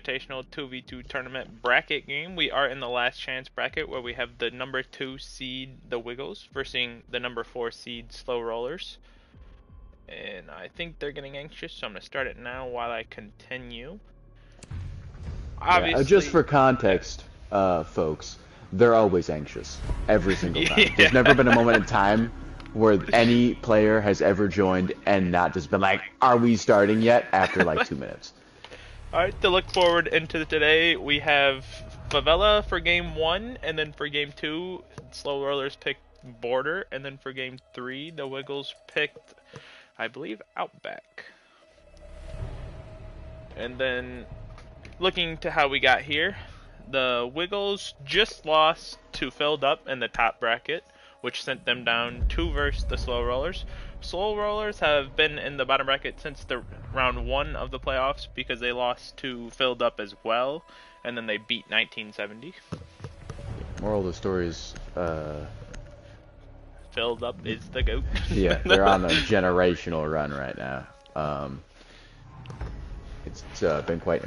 Invitational 2v2 tournament bracket game. We are in the last chance bracket where we have the number 2 seed, the Wiggles, versus the number 4 seed, Slow Rollers. And I think they're getting anxious, so I'm going to start it now while I continue. Obviously, just for context, folks, they're always anxious. Every single time. Yeah. There's never been a moment in time where any player has ever joined and not just been like, are we starting yet? After like 2 minutes. Alright, to look forward into today, we have Favela for game 1, and then for game 2, Slow Rollers picked Border, and then for game 3, the Wiggles picked, I believe, Outback. And then, looking to how we got here, the Wiggles just lost to Filled Up in the top bracket, which sent them down 2 versus the Slow Rollers. Slow Rollers have been in the bottom bracket since the round 1 of the playoffs because they lost to Filled Up as well, and then they beat 1970. Moral of the story is, Filled Up is the GOAT. Yeah, they're on a generational run right now. It's been quite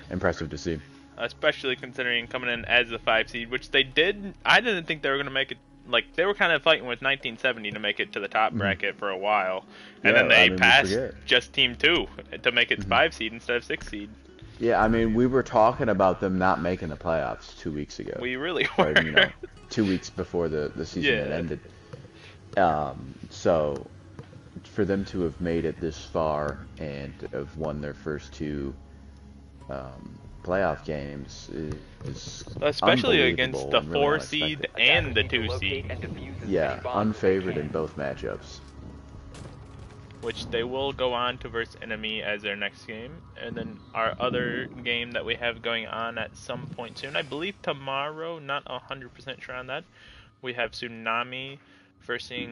impressive to see. Especially considering coming in as the 5 seed, which they did. I didn't think they were going to make it. Like, they were kind of fighting with 1970 to make it to the top bracket for a while. And then they passed just Team 2 to make it 5 seed instead of 6 seed. Yeah, I mean, we were talking about them not making the playoffs 2 weeks ago. We really were. Or, 2 weeks before the season had ended. So, for them to have made it this far and have won their first 2 playoff games is especially against the 4 seed and the 2 seed. Yeah, unfavored in both matchups. Which they will go on to verse Enemy as their next game. And then our other game that we have going on at some point soon, I believe tomorrow, not 100% sure on that, we have Tsunami versus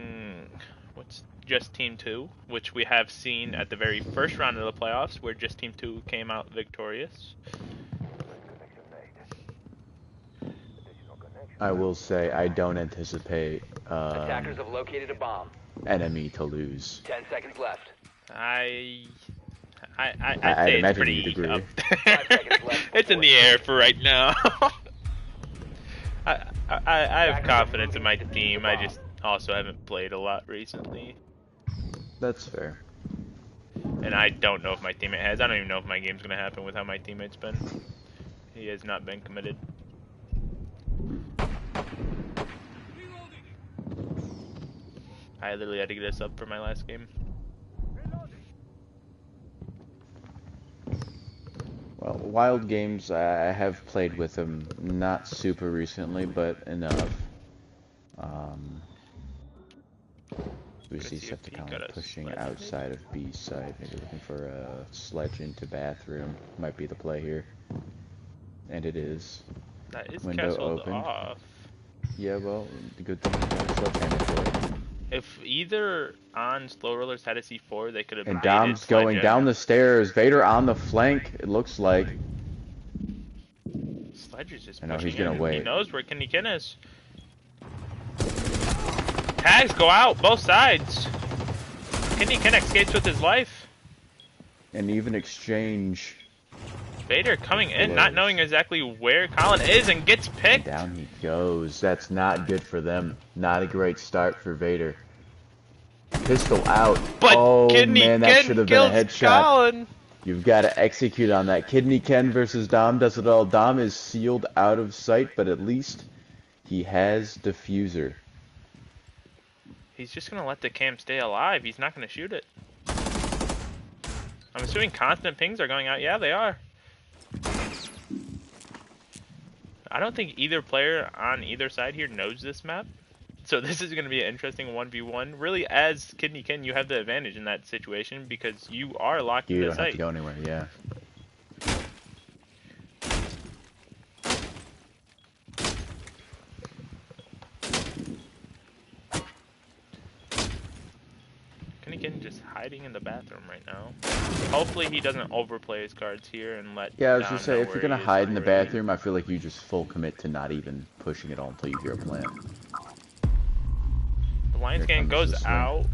just Team 2, which we have seen at the very first round of the playoffs, where just Team 2 came out victorious. I will say I don't anticipate attackers have located a bomb. Enemy to lose. 10 seconds left. I'd say it's pretty up. 5 seconds left. It's in the air for right now. I have confidence in my team. I just also haven't played a lot recently. That's fair. And I don't know if my teammate has. I don't even know if my game's gonna happen with how my teammate's been. He has not been committed. I literally had to get this up for my last game. Well, Wild Games, I have played with them, not super recently, but enough. We see Septicon pushing outside of B side, maybe looking for a sledge into bathroom. Might be the play here. And it is. That is window open. Off. Yeah, well, the good thing is that sledgehammer for it. If either on Slow Rollers had a C4, they could have. And Dom's going down the stairs. Vader on the flank. It looks like. Sledge is just. I know he's gonna wait. He knows where Kenny Ken is. Tags go out both sides. Kenny Ken escapes with his life. And even exchange. Vader coming in, not knowing exactly where Colin is, and gets picked. Down he goes. That's not good for them. Not a great start for Vader. Pistol out. But oh Kidney man, that Ken should have been a headshot. Colin. You've got to execute on that. Kidney Ken versus Dom does it all. Dom is sealed out of sight, but at least he has diffuser. He's just gonna let the cam stay alive. He's not gonna shoot it. I'm assuming constant pings are going out. Yeah, they are. I don't think either player on either side here knows this map. So this is going to be an interesting 1v1. Really, as Kidney Ken, you have the advantage in that situation because you are locked in the site. You don't have to go anywhere, yeah. Kenny Ken just hiding in the bathroom right now. Hopefully he doesn't overplay his cards here and let. Yeah, I was just saying, if you're gonna hide in the bathroom, I feel like you just full commit to not even pushing it all until you hear a plant. The line scan goes out.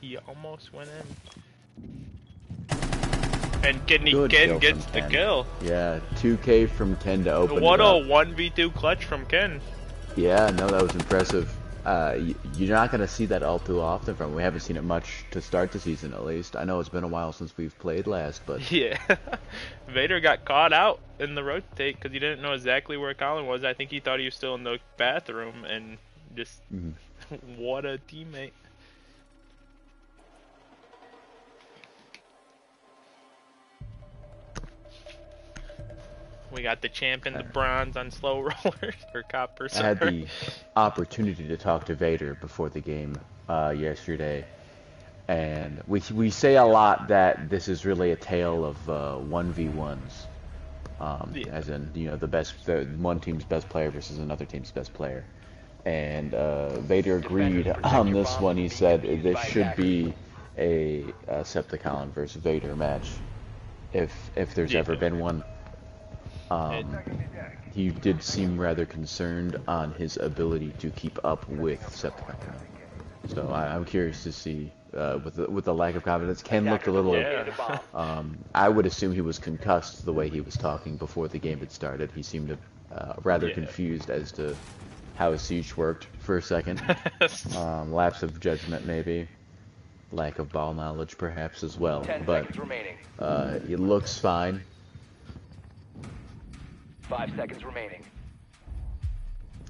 He almost went in. And Ken gets the kill. Yeah, 2K from Ken to open What it up. a 1v2 clutch from Ken. Yeah, no, that was impressive. You're not going to see that all too often from him. We haven't seen it much to start the season, at least. I know it's been a while since we've played last, but... Yeah. Vader got caught out in the rotate because he didn't know exactly where Colin was. I think he thought he was still in the bathroom, and just... What a teammate. We got the champ and the bronze on slow rollers, or copper, sorry. I had the opportunity to talk to Vader before the game yesterday, and we say a lot that this is really a tale of 1v1s, as in, you know, the one team's best player versus another team's best player. And Vader agreed on this one. He said this should be a Septicon versus Vader match, if there's ever been one. He did seem rather concerned on his ability to keep up with Septicon. So I'm curious to see, with the lack of confidence, Ken looked a little... I would assume he was concussed the way he was talking before the game had started. He seemed rather confused as to how his siege worked for a second. Lapse of judgment, maybe. Lack of ball knowledge, perhaps, as well. But it looks fine. 5 seconds remaining.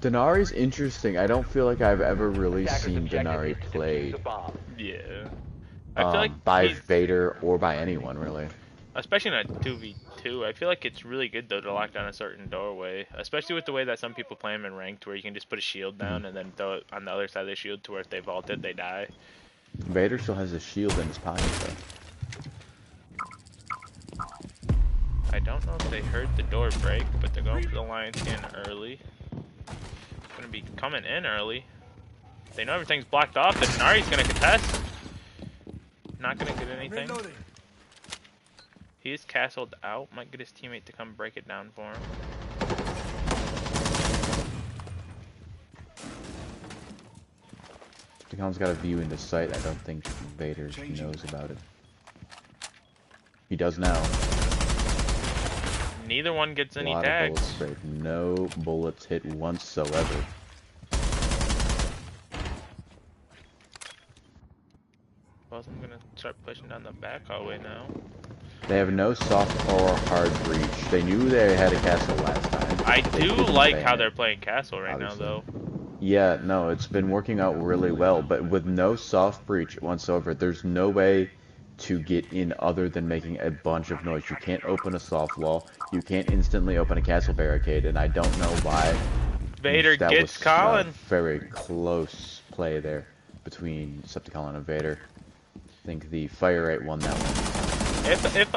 Denari's interesting. I don't feel like I've ever really seen Denari played. Yeah. I feel like by Vader or by anyone, really. Especially in a 2v2, I feel like it's really good though to lock down a certain doorway. Especially with the way that some people play him in ranked, where you can just put a shield down and then throw it on the other side of the shield to where if they vault it, they die. Vader still has a shield in his pocket though. I don't know if they heard the door break, but they're going for the Lion Skin early. Gonna be coming in early. They know everything's blocked off, and Nari's gonna contest. Not gonna get anything. He is castled out. Might get his teammate to come break it down for him. Decon's got a view into sight. I don't think Vader knows about it. He does now. Neither one gets any tags. tags. Bullets sprayed. No bullets hit whatsoever. Well, I'm gonna start pushing down the back hallway now. They have no soft or hard breach. They knew they had a castle last time. I do like how they're playing castle right now, though. Yeah, no, it's been working out really well, but with no soft breach whatsoever, there's no way to get in other than making a bunch of noise. You can't open a soft wall. You can't instantly open a castle barricade, and I don't know why. Vader gets Colin. Very close play there between Septicon and Vader. I think the fire rate won that one.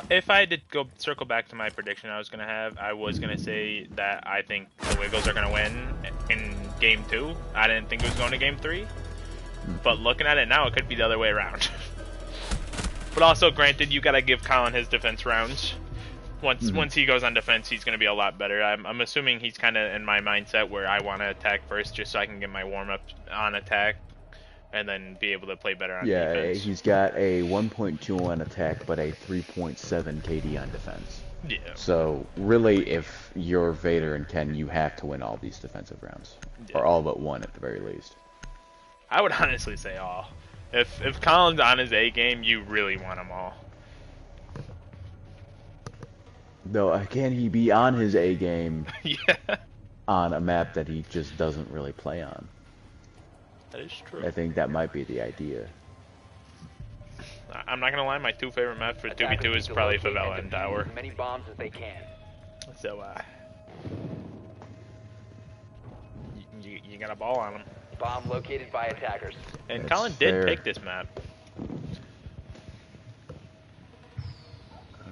If I did go circle back to my prediction I was gonna say that I think the Wiggles are gonna win in game 2. I didn't think it was going to game 3, but looking at it now, it could be the other way around. But also, granted, you gotta give Colin his defense rounds. Once he goes on defense, he's gonna be a lot better. I'm assuming he's kind of in my mindset where I want to attack first, just so I can get my warm up on attack, and then be able to play better on defense. Yeah, he's got a 1.2 on attack, but a 3.7 KD on defense. Yeah. So really, if you're Vader and Ken, you have to win all these defensive rounds, or all but one at the very least. I would honestly say all. If Colin's on his A game, you really want them all. Though, can he be on his A game yeah. on a map that he just doesn't really play on? That is true. I think that might be the idea. I'm not gonna lie, my 2 favorite maps for 2v2 is probably Favela and Tower. As many bombs as they can. So, you got a ball on him. Bomb located by attackers. And Colin did pick this map.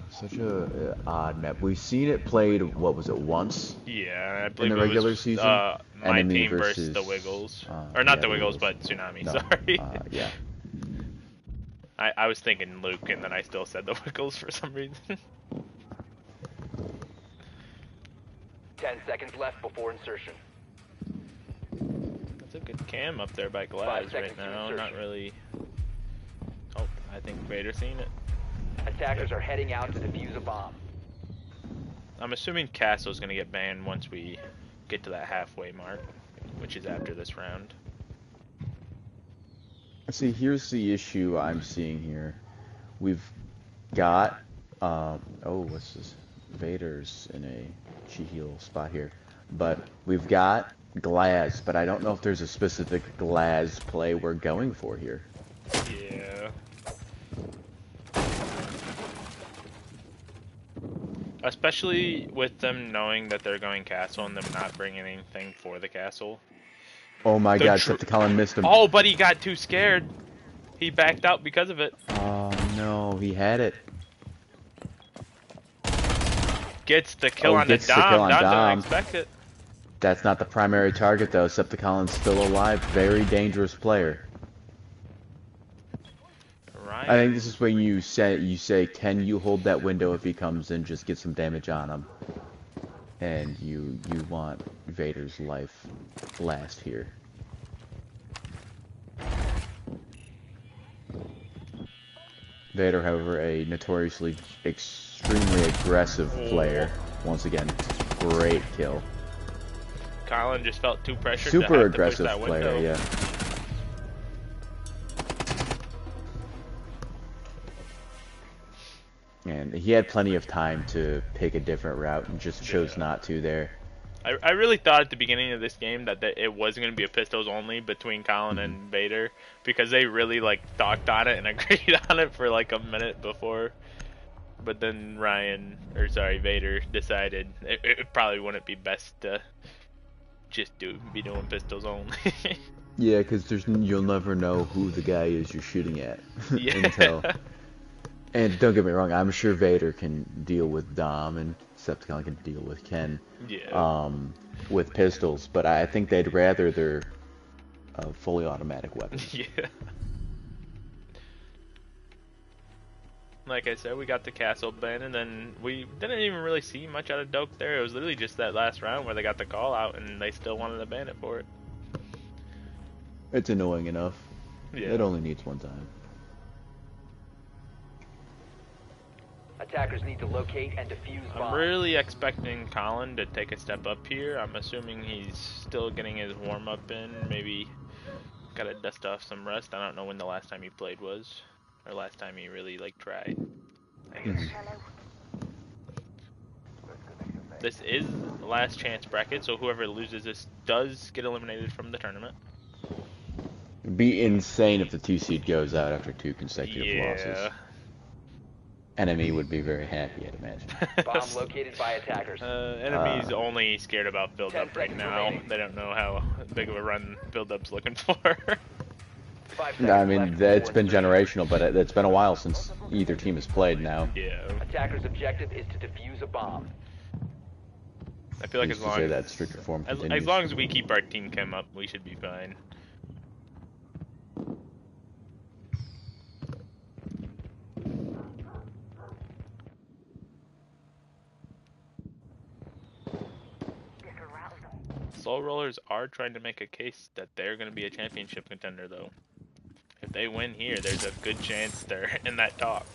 Such a odd map. We've seen it played, what was it, once? Yeah, I believe in the regular it was, season. My team versus the Wiggles, or not the Wiggles, but Tsunami. No, sorry. Yeah. I was thinking Luke, and then I still said the Wiggles for some reason. 10 seconds left before insertion. That's a good cam up there by Glass right now. Not really. Oh, I think Vader's seen it. Attackers are heading out to defuse a bomb. I'm assuming Castle's gonna get banned once we get to that halfway mark, which is after this round. See, here's the issue I'm seeing here. We've got, oh, what's this? Vader's in a Chihil spot here. But we've got Glaz, but I don't know if there's a specific Glaz play we're going for here. Yeah. Especially with them knowing that they're going castle and them not bringing anything for the castle. Oh my god, Septicon missed him. Oh, but he got too scared. He backed out because of it. Oh no, he had it. Gets the kill on the Dom. Dom didn't expect it. That's not the primary target though. Septicon's still alive. Very dangerous player. Right. I think this is when you say, can you hold that window if he comes in, just get some damage on him. And you want Vader's life last here. Vader, however, a notoriously extremely aggressive player. Once again, great kill. Colin just felt too pressured. Super aggressive player, yeah. And he had plenty of time to pick a different route and just chose not to there. I really thought at the beginning of this game that it was going to be a pistols only between Colin and Vader, because they really like talked on it and agreed on it for like a minute before. But then Vader decided it probably wouldn't be best to just be doing pistols only. Yeah, because you'll never know who the guy is you're shooting at Yeah. until. And don't get me wrong, I'm sure Vader can deal with Dom and Septicon can deal with Ken. Yeah. With pistols, but I think they'd rather their fully automatic weapons. Yeah. Like I said, we got the castle ban, and then we didn't even really see much out of Doke there. It was literally just that last round where they got the call out, and they still wanted to ban it for it. It's annoying enough. Yeah. It only needs one time. Attackers need to locate and defuse bombs. I'm really expecting Colin to take a step up here. I'm assuming he's still getting his warm-up in. Maybe gotta dust off some rust. I don't know when the last time he played was. Or last time he really, like, tried. I guess. This is the last chance bracket, so whoever loses this does get eliminated from the tournament. It'd be insane if the 2 seed goes out after 2 consecutive losses. Yeah. Enemy would be very happy, I'd imagine. Bomb located by attackers. Enemy's only scared about build-up right now. remaining. They don't know how big of a run build-up's looking for. 5 seconds I mean, left it's before been generational, but it's been a while since either team has played now. Yeah. Attackers' objective is to defuse a bomb. I feel like Who's to say that stricter form continues? as long as we keep our team chem up, we should be fine. Soul Rollers are trying to make a case that they're going to be a championship contender, though. If they win here, there's a good chance they're in that talk.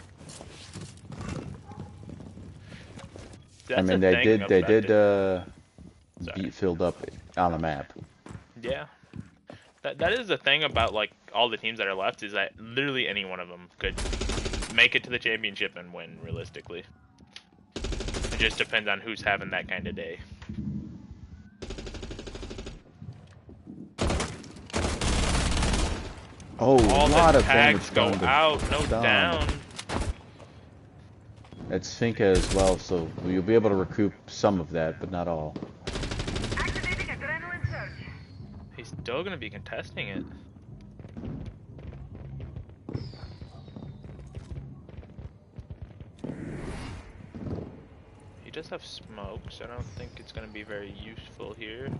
I mean, they did beat filled up on the map. Yeah. That is the thing about, like, all the teams that are left, is that literally any one of them could make it to the championship and win, realistically. It just depends on who's having that kind of day. Oh, all a lot the of tags damage go out, no down. It's Finka as well, so you'll be able to recoup some of that, but not all. Activating adrenaline surge. He's still gonna be contesting it. He does have smoke, so I don't think it's gonna be very useful here.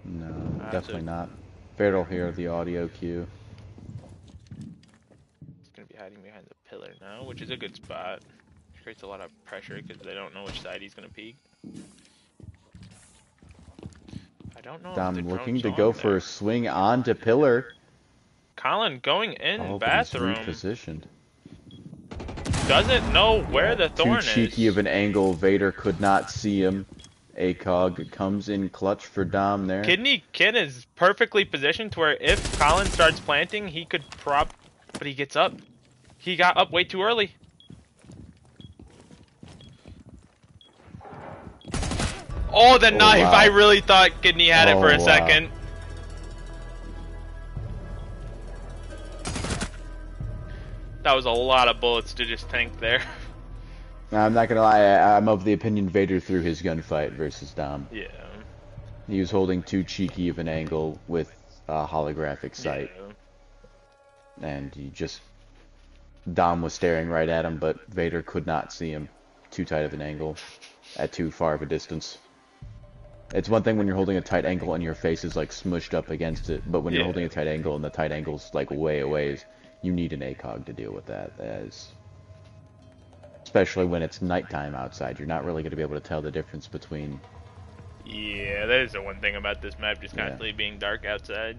No, definitely not. Vader will hear the audio cue. He's gonna be hiding behind the pillar now, which is a good spot. Creates a lot of pressure because they don't know which side he's gonna peek. I don't know. Dom if the looking drone's to on go there. for a swing onto pillar. Colin going in Oh, but he's bathroom. repositioned. doesn't know where the Too thorn cheeky is. of an angle. Vader could not see him. ACOG comes in clutch for Dom there. Kidney Kid is perfectly positioned to where if Colin starts planting, he could but he gets up. He got up way too early. Oh, the knife! Wow. I really thought Kidney had it for a second. That was a lot of bullets to just tank there. I'm not gonna lie, I'm of the opinion Vader threw his gunfight versus Dom. Yeah. He was holding too cheeky of an angle with a holographic sight. Yeah. And Dom was staring right at him, but Vader could not see him. Too tight of an angle, at too far of a distance. It's one thing when you're holding a tight angle and your face is like smushed up against it, but when you're holding a tight angle and the tight angle's like way away, you need an ACOG to deal with that. Especially when it's nighttime outside, you're not really going to be able to tell the difference between... Yeah, that is the one thing about this map, just constantly being dark outside.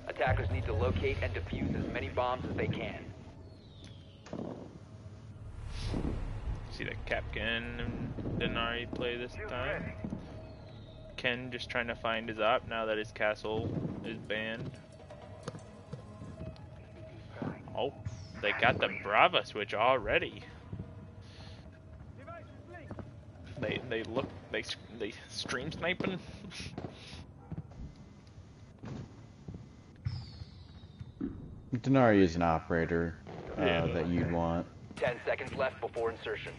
Attackers need to locate and defuse as many bombs as they can. See that Capcan and Denari play this time. Ken just trying to find his op now that his castle is banned. Oh, they got the Brava switch already. They stream sniping. Denari is an operator that you'd want. 10 seconds left before insertion.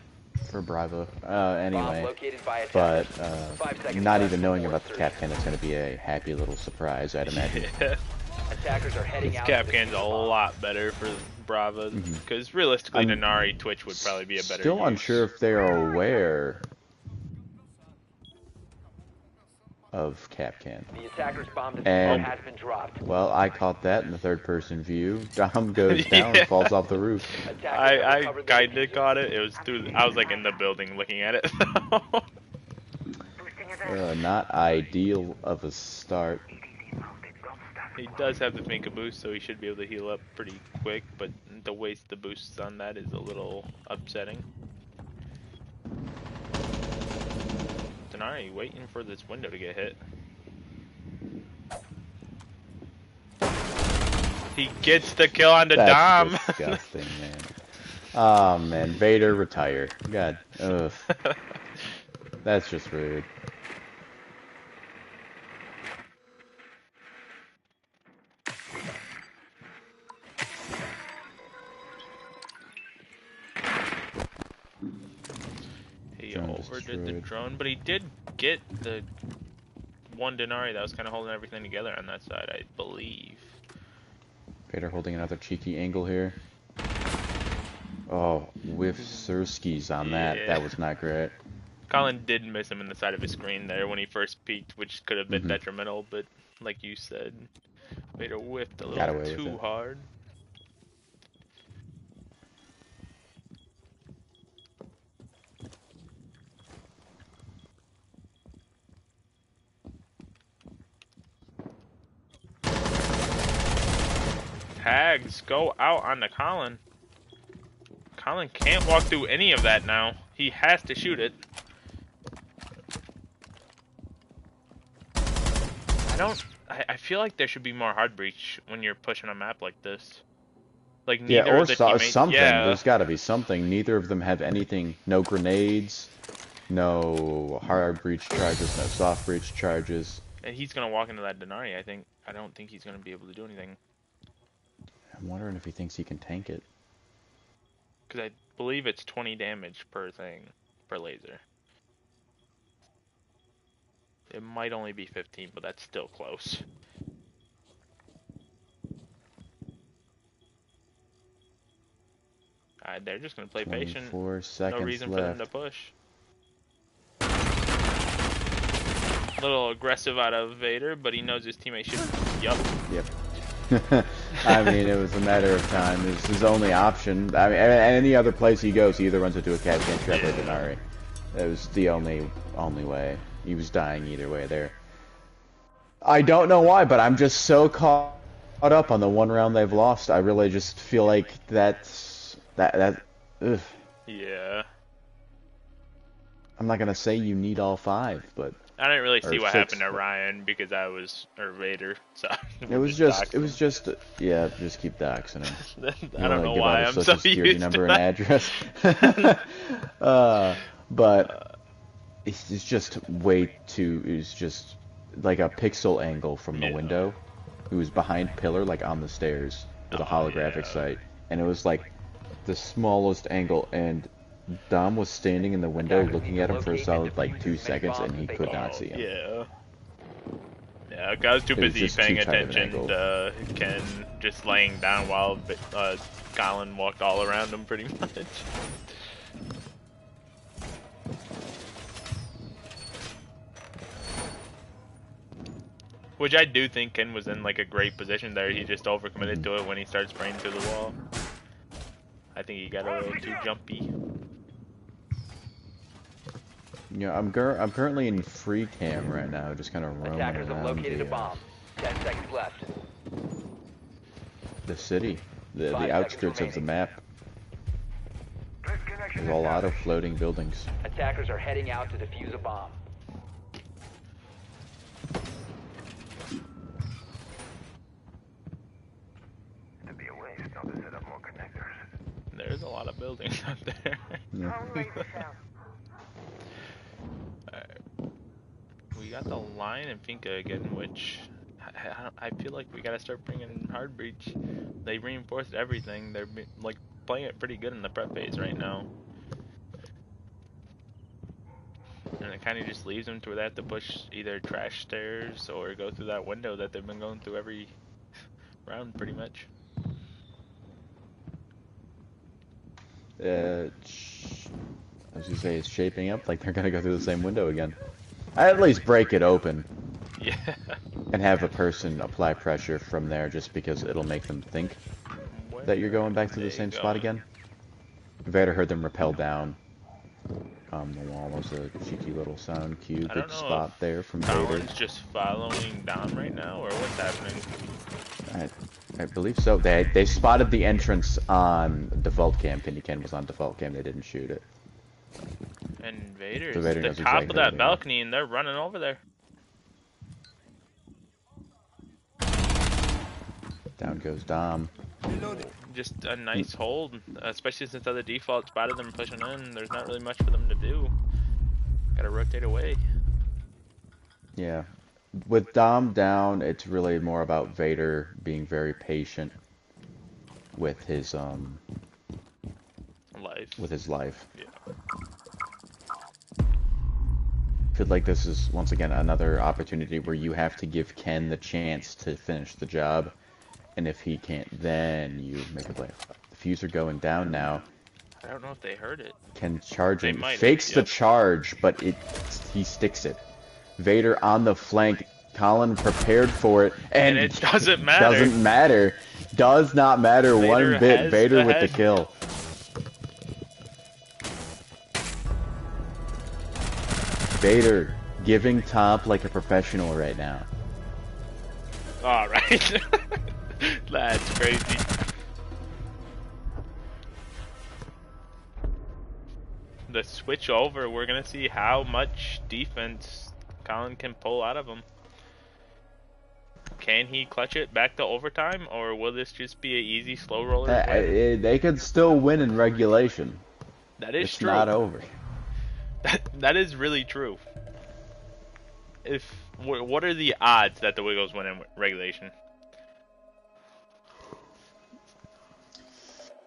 For Bravo. Anyway. By but not even knowing about the insertion. Capcan is going to be a happy little surprise, I'd imagine. Yeah. Attackers are heading out. Capcan's a lot better for Brava, because realistically, Denari Twitch would probably be a better Still use. unsure if they're aware of Capcan. The attacker's bomb And, has been dropped. well, I caught that in the third-person view. Dom goes down and falls off the roof. I kinda caught it. It was I was like in the building looking at it. Not ideal of a start. He does have the Finka boost, so he should be able to heal up pretty quick, but to waste the boosts on that is a little upsetting. Denari waiting for this window to get hit. He gets the kill on the Dom. Disgusting, man. Oh man, Vader retire. God, ugh. That's just rude. He overdid the drone, but he did get the one Denari that was kind of holding everything together on that side, I believe. Vader holding another cheeky angle here. Oh, with Sirskis on that. That was not great. Colin did miss him in the side of his screen there when he first peeked, which could have been detrimental, but like you said, Vader whiffed a little too hard. Tags go out on the Colin. Colin can't walk through any of that now. He has to shoot it. I feel like there should be more hard breach when you're pushing a map like this. Like neither of the teammates, something. Yeah. There's got to be something. Neither of them have anything. No grenades, no hard breach charges, no soft breach charges. And he's gonna walk into that Denari. I don't think he's gonna be able to do anything. I'm wondering if he thinks he can tank it. Because I believe it's 20 damage per thing, per laser. It might only be 15, but that's still close. They're just going to play patient. 24 seconds No reason left. for them to push. A little aggressive out of Vader, but he knows his teammate should. Yup. Yep. I mean, it was a matter of time. It was his only option. I mean, any other place he goes, he either runs into a Capcan trap or Denari. It was the only way. He was dying either way there. I don't know why, but I'm just so caught caught up on the one round they've lost. I really just feel like ugh. Yeah. I'm not gonna say you need all 5, but I didn't really see or what 6. happened to Ryan because or Vader, so It was just yeah, just keep doxing him. You I don't want to know give out why his I'm so social security used to number and that. address. But it's just way too. It's just like a pixel angle from the Yeah. window. It was behind pillar, like on the stairs, with a Oh, holographic yeah. sight, and it was like the smallest angle. And Dom was standing in the window Attackers looking need at to him for a locate and solid like defuse 2 as many seconds, bombs and he as they could can. not see him. Yeah. Yeah, I was too It was busy just too paying tight of an attention angle. to Ken just laying down while Colin walked all around him pretty much. Which I do think Ken was in like a great position there. He just overcommitted to it when he started spraying through the wall. I think he got a little too jumpy. Yeah, I'm currently in free cam right now, just kind of roaming Attackers have around located a bomb. 10 seconds left. the city, 5 the seconds outskirts of the remaining. map. There's a lot of floating buildings. Attackers are heading out to defuse a bomb. To be a waste, not to set up more connectors. There's a lot of buildings out there. Yeah. Alright. We got the line in Finca again, which I feel like we gotta start bringing hard breach. They reinforced everything. They're like playing it pretty good in the prep phase right now. And it kind of just leaves them to where they have to push either trash stairs or go through that window that they've been going through every round pretty much. I was gonna say it's shaping up like they're gonna go through the same window again. At least break it open. Yeah. And have a person apply pressure from there, just because it'll make them think that you're going back to the same spot again. Vader heard them rappel down. The wall was a cheeky little sound cue. I Good don't know spot if there from Vader. Colin's just following Dom right now, or what's happening? I believe so. They spotted the entrance on default cam. Penny Ken was on default cam. They didn't shoot it. And Vader's So Vader the knows top exactly of where that they are. balcony, and they're running over there. Down goes Dom. Just a nice hold, especially since other default spotted them pushing in. There's not really much for them to do. Gotta rotate away. Yeah. With Dom down, it's really more about Vader being very patient with his life. Yeah. I feel like this is once again another opportunity where you have to give Ken the chance to finish the job, and if he can't, then you make a play. The fuse are going down now. I don't know if they heard it. Ken charging, might have, fakes the yep. charge, but he sticks it. Vader on the flank. Colin prepared for it, and it doesn't matter. Doesn't matter. Does not matter one bit. Vader with the kill. Vader giving top like a professional right now. All right. That's crazy. The switch over, we're gonna see how much defense Colin can pull out of him. Can he clutch it back to overtime, or will this just be an easy slow roller? They could still win in regulation. That is true. It's not over. That is really true. What are the odds that the Wiggles win in regulation?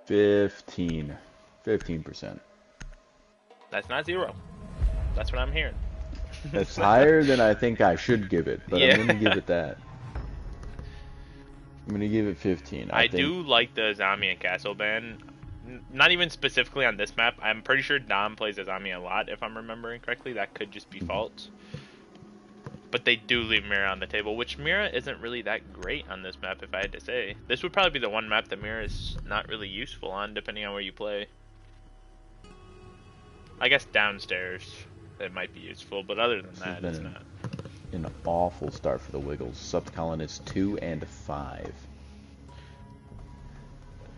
15%. That's not 0. That's what I'm hearing. That's higher than I think I should give it, but Yeah. I'm gonna give it that. I'm gonna give it 15. I think... do like the Zami and Castle ban. Not even specifically on this map. I'm pretty sure Dom plays Azami a lot, if I'm remembering correctly. That could just be fault. But they do leave Mira on the table, which Mira isn't really that great on this map, if I had to say. This would probably be the one map that Mira is not really useful on, depending on where you play. I guess downstairs it might be useful, but other than that, it's not. An awful start for the Wiggles. Sub Colin is 2 and 5.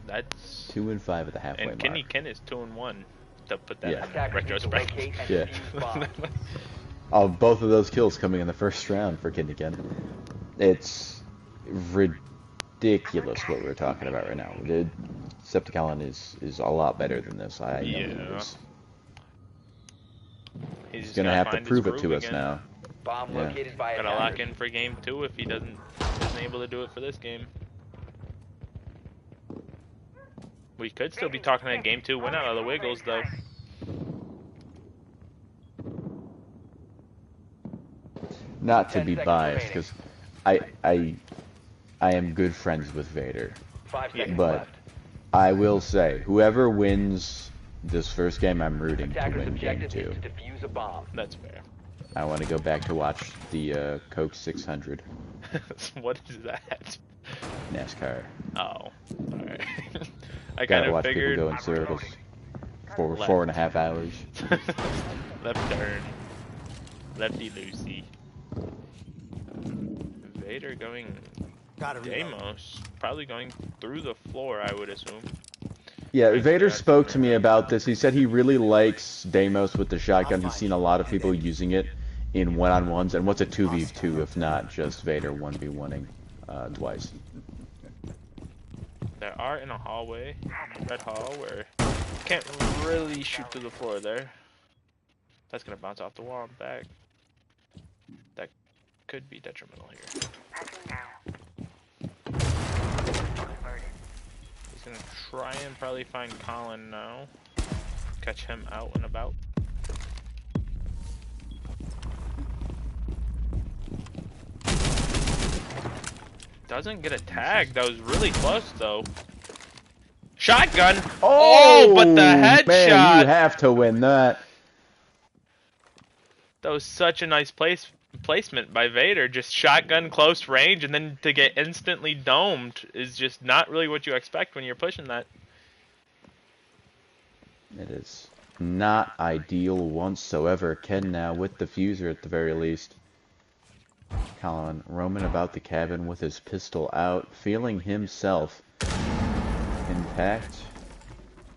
That's 2-5 at the halfway and Kenny mark. Ken is 2-1 to put that Yeah. in Attackers need to retrospect. locate and Yeah. defuse bombs. Oh, both of those kills coming in the first round for Kid Ken. It's ridiculous what we're talking about right now. Septicalon is a lot better than this. I know he Yeah. is. He's He's just gonna gotta have to find his prove it groove to us again. now. Bomb Yeah. located by Gotta lock attackers. in for game 2 if he isn't able to do it for this game. We could still be talking a game 2 win out of the Wiggles though. Not to 10 be seconds biased, remaining. because I am good friends with Vader, 5 Yeah. seconds but left. I will say whoever wins this first game, I'm rooting to Attackers' win game objective 2. is to defuse a bomb. That's fair. I want to go back to watch the Coke 600 What is that? NASCAR. Oh, alright. I kind Gotta of watch people figured. go in circles for Left. 4.5 hours. Left turn. Lefty loosey. Vader going Deimos. Probably going through the floor, I would assume. Yeah, Right Vader there, spoke to somewhere. me about this. He said he really likes Deimos with the shotgun. He's seen a lot of people using it in one-on-ones. And what's a 2v2 if not just Vader 1v1ing twice? There are in a hallway, red hall, where you can't really shoot through the floor there. That's gonna bounce off the wall and back. That could be detrimental here. He's gonna try and probably find Colin now. Catch him out and about. Doesn't get a tag. That was really close though. Shotgun! Oh, but the headshot! Man, you have to win that. That was such a nice placement by Vader. Just shotgun close range, and then to get instantly domed is just not really what you expect when you're pushing that. It is not ideal whatsoever. Ken now with the fuser at the very least. Colin roaming about the cabin with his pistol out, feeling himself intact,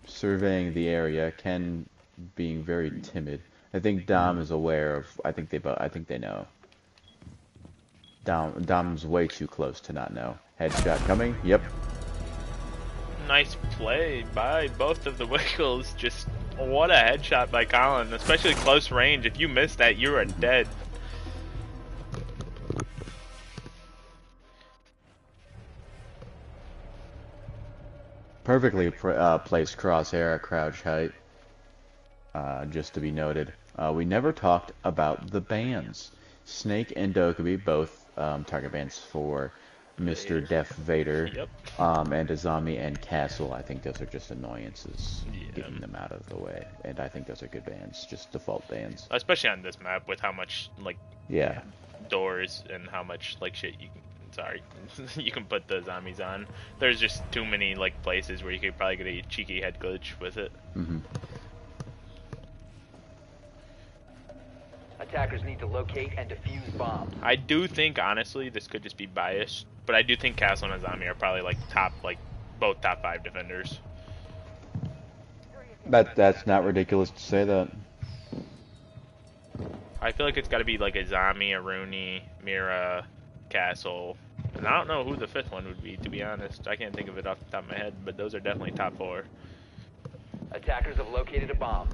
surveying the area. Ken being very timid. I think Dom is aware of. I think they know. Dom's way too close to not know. Headshot coming. Yep. Nice play by both of the Wiggles. Just what a headshot by Colin, especially close range. If you miss that, you are dead. Perfectly placed crosshair at crouch height. Just to be noted. We never talked about the bans. Snake and Dokubi, both target bans for Mr. Def Vader. Yep. And Azami and Castle, I think those are just annoyances. Yeah. Getting them out of the way. And I think those are good bans, just default bans. Especially on this map with how much like Yeah. doors and how much like shit you can. Sorry, you can put the zombies on. There's just too many like places where you could probably get a cheeky head glitch with it. Mm-hmm. Attackers need to locate and defuse bombs. I do think honestly this could just be biased, but I do think Castle and Azami are probably like both top 5 defenders. That's not ridiculous to say that. I feel like it's got to be like Azami, Aruni, Mira, Castle, and I don't know who the 5th one would be, to be honest. I can't think of it off the top of my head, but those are definitely top 4. Attackers have located a bomb.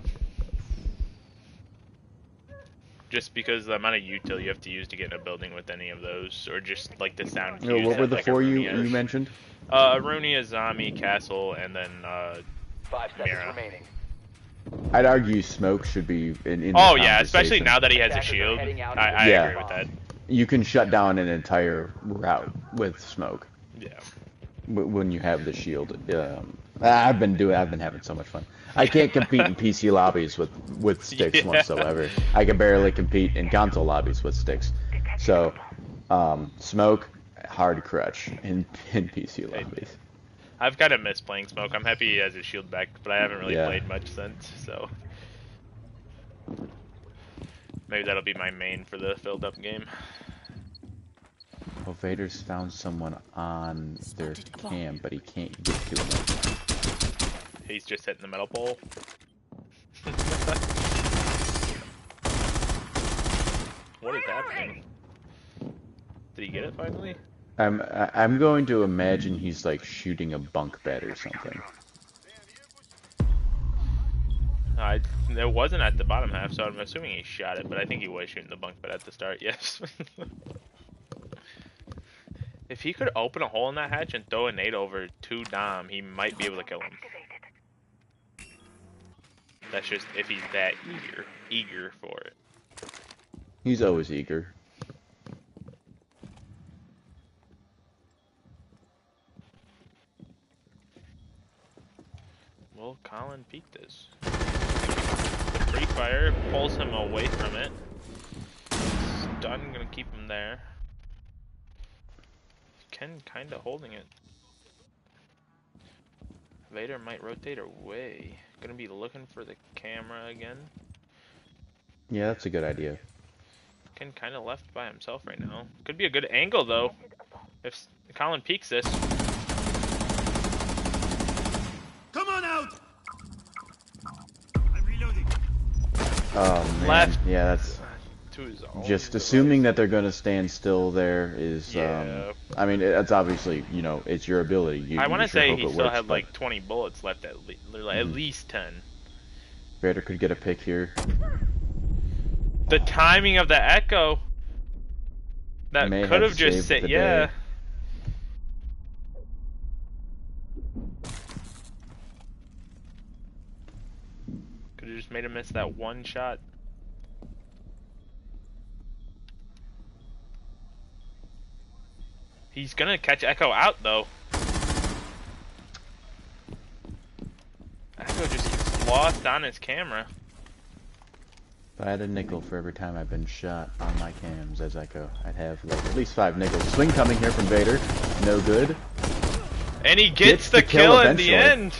Just because the amount of util you have to use to get in a building with any of those, or just like the sound You know, cues what were that, the like, 4 Aruni you has. mentioned? Aruni, Azami, Castle, and then 5 seconds Mira. remaining. I'd argue Smoke should be in the Oh yeah, especially conversation. now that he has a Attackers are shield. heading out I into Yeah. agree with that. You can shut down an entire route with Smoke Yeah. when you have the shield. I've been having so much fun. I can't compete in PC lobbies with sticks Yeah. whatsoever. I can barely compete in console lobbies with sticks. So, Smoke, hard crutch in PC lobbies. I've kind of missed playing Smoke. I'm happy he has his shield back, but I haven't really Yeah. played much since, so maybe that'll be my main for the filled up game. Well, Vader's found someone on their cam, but he can't get to him. He's just hitting the metal pole. What is happening? Did he get it finally? I'm going to imagine he's like shooting a bunk bed or something. It wasn't at the bottom half, so I'm assuming he shot it, but I think he was shooting the bunk bed at the start, yes. If he could open a hole in that hatch and throw a nade over to Dom, he might be able to kill him. That's just if he's that eager for it. He's always eager. Will Colin peek this? The free fire pulls him away from it. Stun gonna keep him there. Ken kinda holding it. Vader might rotate away. Gonna be looking for the camera again. Yeah, that's a good idea. Ken kinda left by himself right now. Could be a good angle though. If Colin peeks this. Come on out! I'm reloading. Oh man, Left. yeah, that's just assuming that they're gonna stand still. There is, yeah. I mean, it's obviously, you know, it's your ability. I want to say he still works, had like 20 bullets left at least 10. Vader could get a pick here. The timing of the echo. That could have just said, yeah. Could have just made him miss that one shot. He's gonna catch Echo out though. Echo just gets lost on his camera. If I had a nickel for every time I've been shot on my cams as Echo, I'd have like at least 5 nickels. Swing coming here from Vader. No good. And he gets the kill at the end.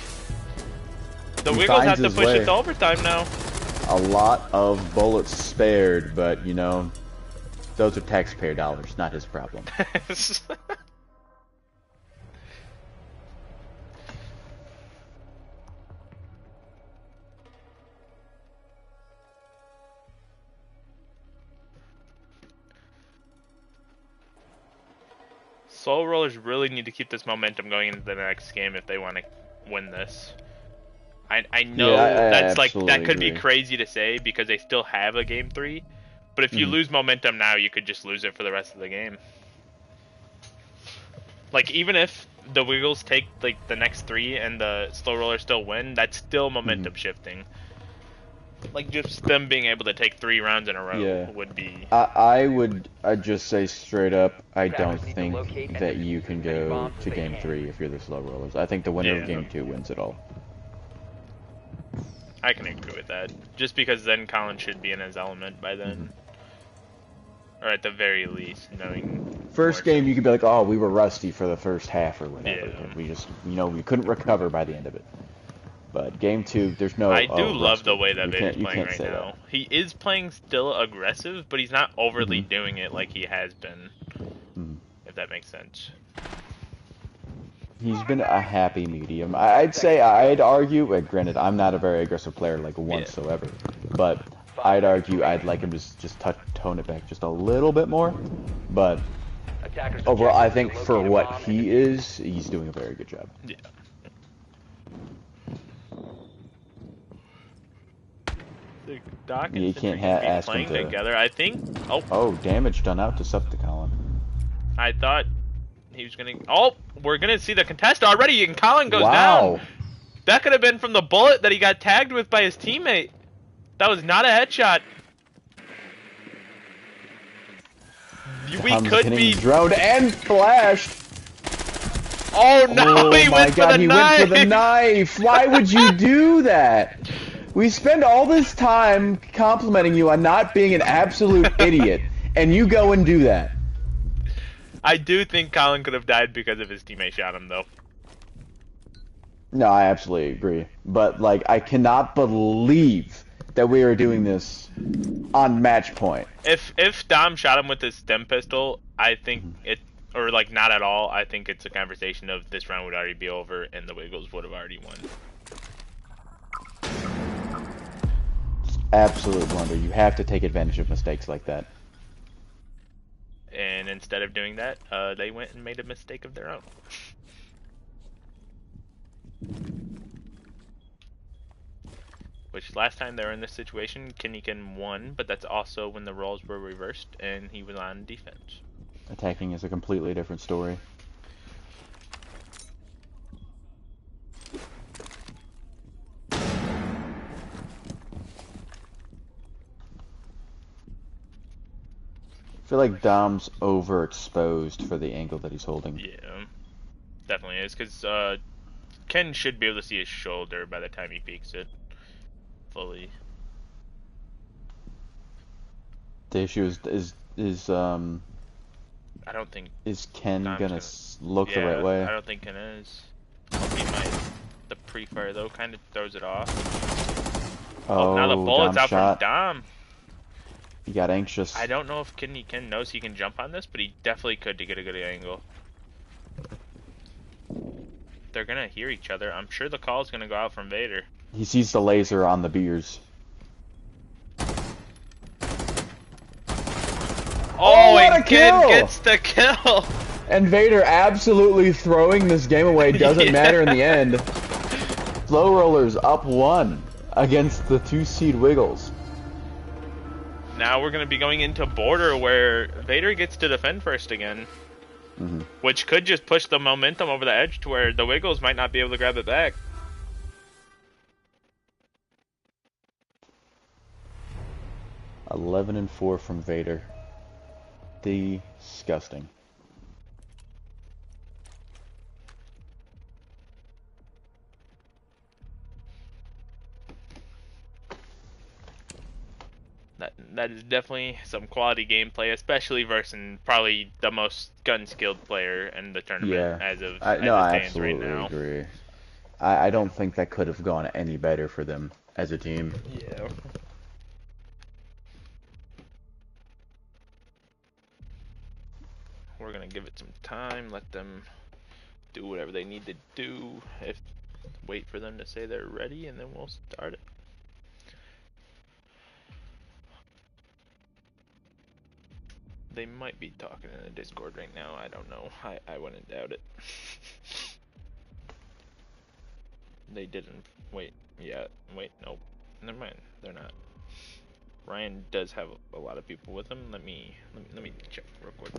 The Wiggles have to push it to overtime now. A lot of bullets spared, but you know, those are taxpayer dollars, not his problem. Soul Rollers really need to keep this momentum going into the next game if they want to win this. I know that's like that could be crazy to say because they still have a game 3, but if you lose momentum now, you could just lose it for the rest of the game. Like even if the Wiggles take like the next 3 and the Slow Rollers still win, that's still momentum shifting. Like just them being able to take 3 rounds in a row would be. I'd just say straight up, I don't think that you can go to game 3 if you're the Slow Rollers. I think the winner of game 2 wins it all. I can agree with that. Just because then Colin should be in his element by then. Or at the very least, knowing... First game, you could be like, oh, we were rusty for the first half or whatever. Yeah. We just, you know, we couldn't recover by the end of it. But game 2, there's no... I do love the way that Vader's playing right now. He is playing still aggressive, but he's not overly doing it like he has been. If that makes sense. He's been a happy medium. I'd argue, granted, I'm not a very aggressive player, like, whatsoever. But I'd argue I'd like him to just tone it back just a little bit more. But overall, I think for what he is, he's doing a very good job. Yeah. The Doc and you can't ask playing him to... together. I think... Oh, damage done out to Septicon. I thought he was gonna... Oh, we're gonna see the contest already, and Colin goes down. That could have been from the bullet that he got tagged with by his teammate. That was not a headshot. We could be droned and flashed. Oh no! He went for the knife. Went for the knife. Why would you do that? We spend all this time complimenting you on not being an absolute idiot, and you go and do that. I do think Colin could have died because of his teammate shot him, though. No, I absolutely agree. But, like, I cannot believe that we are doing this on match point. If Dom shot him with his stem pistol, I think or like not at all, I think it's a conversation of this round would already be over and the Wiggles would have already won. Absolute blunder. You have to take advantage of mistakes like that. And instead of doing that, they went and made a mistake of their own. Which last time they were in this situation, Kinnikin won, but that's also when the roles were reversed and he was on defense. Attacking is a completely different story. I feel like Dom's overexposed for the angle that he's holding. Yeah, definitely is, because Ken should be able to see his shoulder by the time he peeks it fully. The issue is I don't think is Ken Dom's gonna look the right way? I don't think Ken is. He might. The pre-fire though kind of throws it off. Oh, now the bullet's Dom out shot. from Dom. He got anxious. I don't know if Ken knows he can jump on this, but he definitely could to get a good angle. They're gonna hear each other. I'm sure the call's gonna go out from Vader. He sees the laser on the beers. Oh, and Ken gets the kill! And Vader absolutely throwing this game away. Doesn't matter in the end. Slow Rollers up 1 against the 2-seed Wiggles. Now we're going to be going into border where Vader gets to defend first again. Which could just push the momentum over the edge to where the Wiggles might not be able to grab it back. $11-4 from Vader. Disgusting. That is definitely some quality gameplay, especially versus probably the most gun-skilled player in the tournament as it stands right now. I absolutely agree. I don't think that could have gone any better for them as a team. Yeah. We're gonna give it some time, let them do whatever they need to do. Wait for them to say they're ready, and then we'll start it. They might be talking in a Discord right now. I don't know. I wouldn't doubt it. They didn't wait. Yeah, wait. Nope. Never mind. They're not. Ryan does have a lot of people with him. Let me check real quick.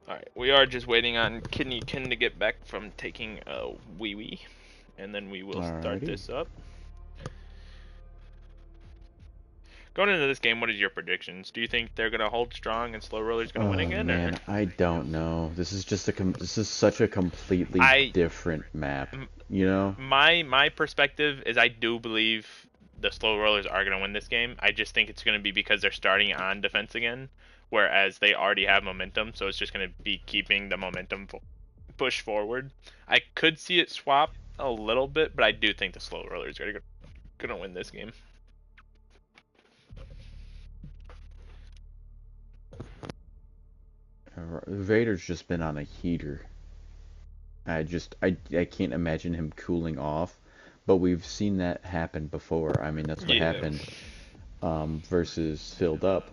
Alright, we are just waiting on Kidney Ken to get back from taking a wee-wee, and then we will start this up. Going into this game, what is your predictions? Do you think they're gonna hold strong and Slow Roller's gonna win again? Man, I don't know. This is just this is such a completely different map. You know? My perspective is I do believe the Slow Rollers are gonna win this game. I just think it's gonna be because they're starting on defense again, whereas they already have momentum, so it's just gonna be keeping the momentum push forward. I could see it swap a little bit, but I do think the Slow Rollers are gonna win this game. Vader's just been on a heater. I can't imagine him cooling off, but we've seen that happen before. I mean, that's what happened versus Filled Up.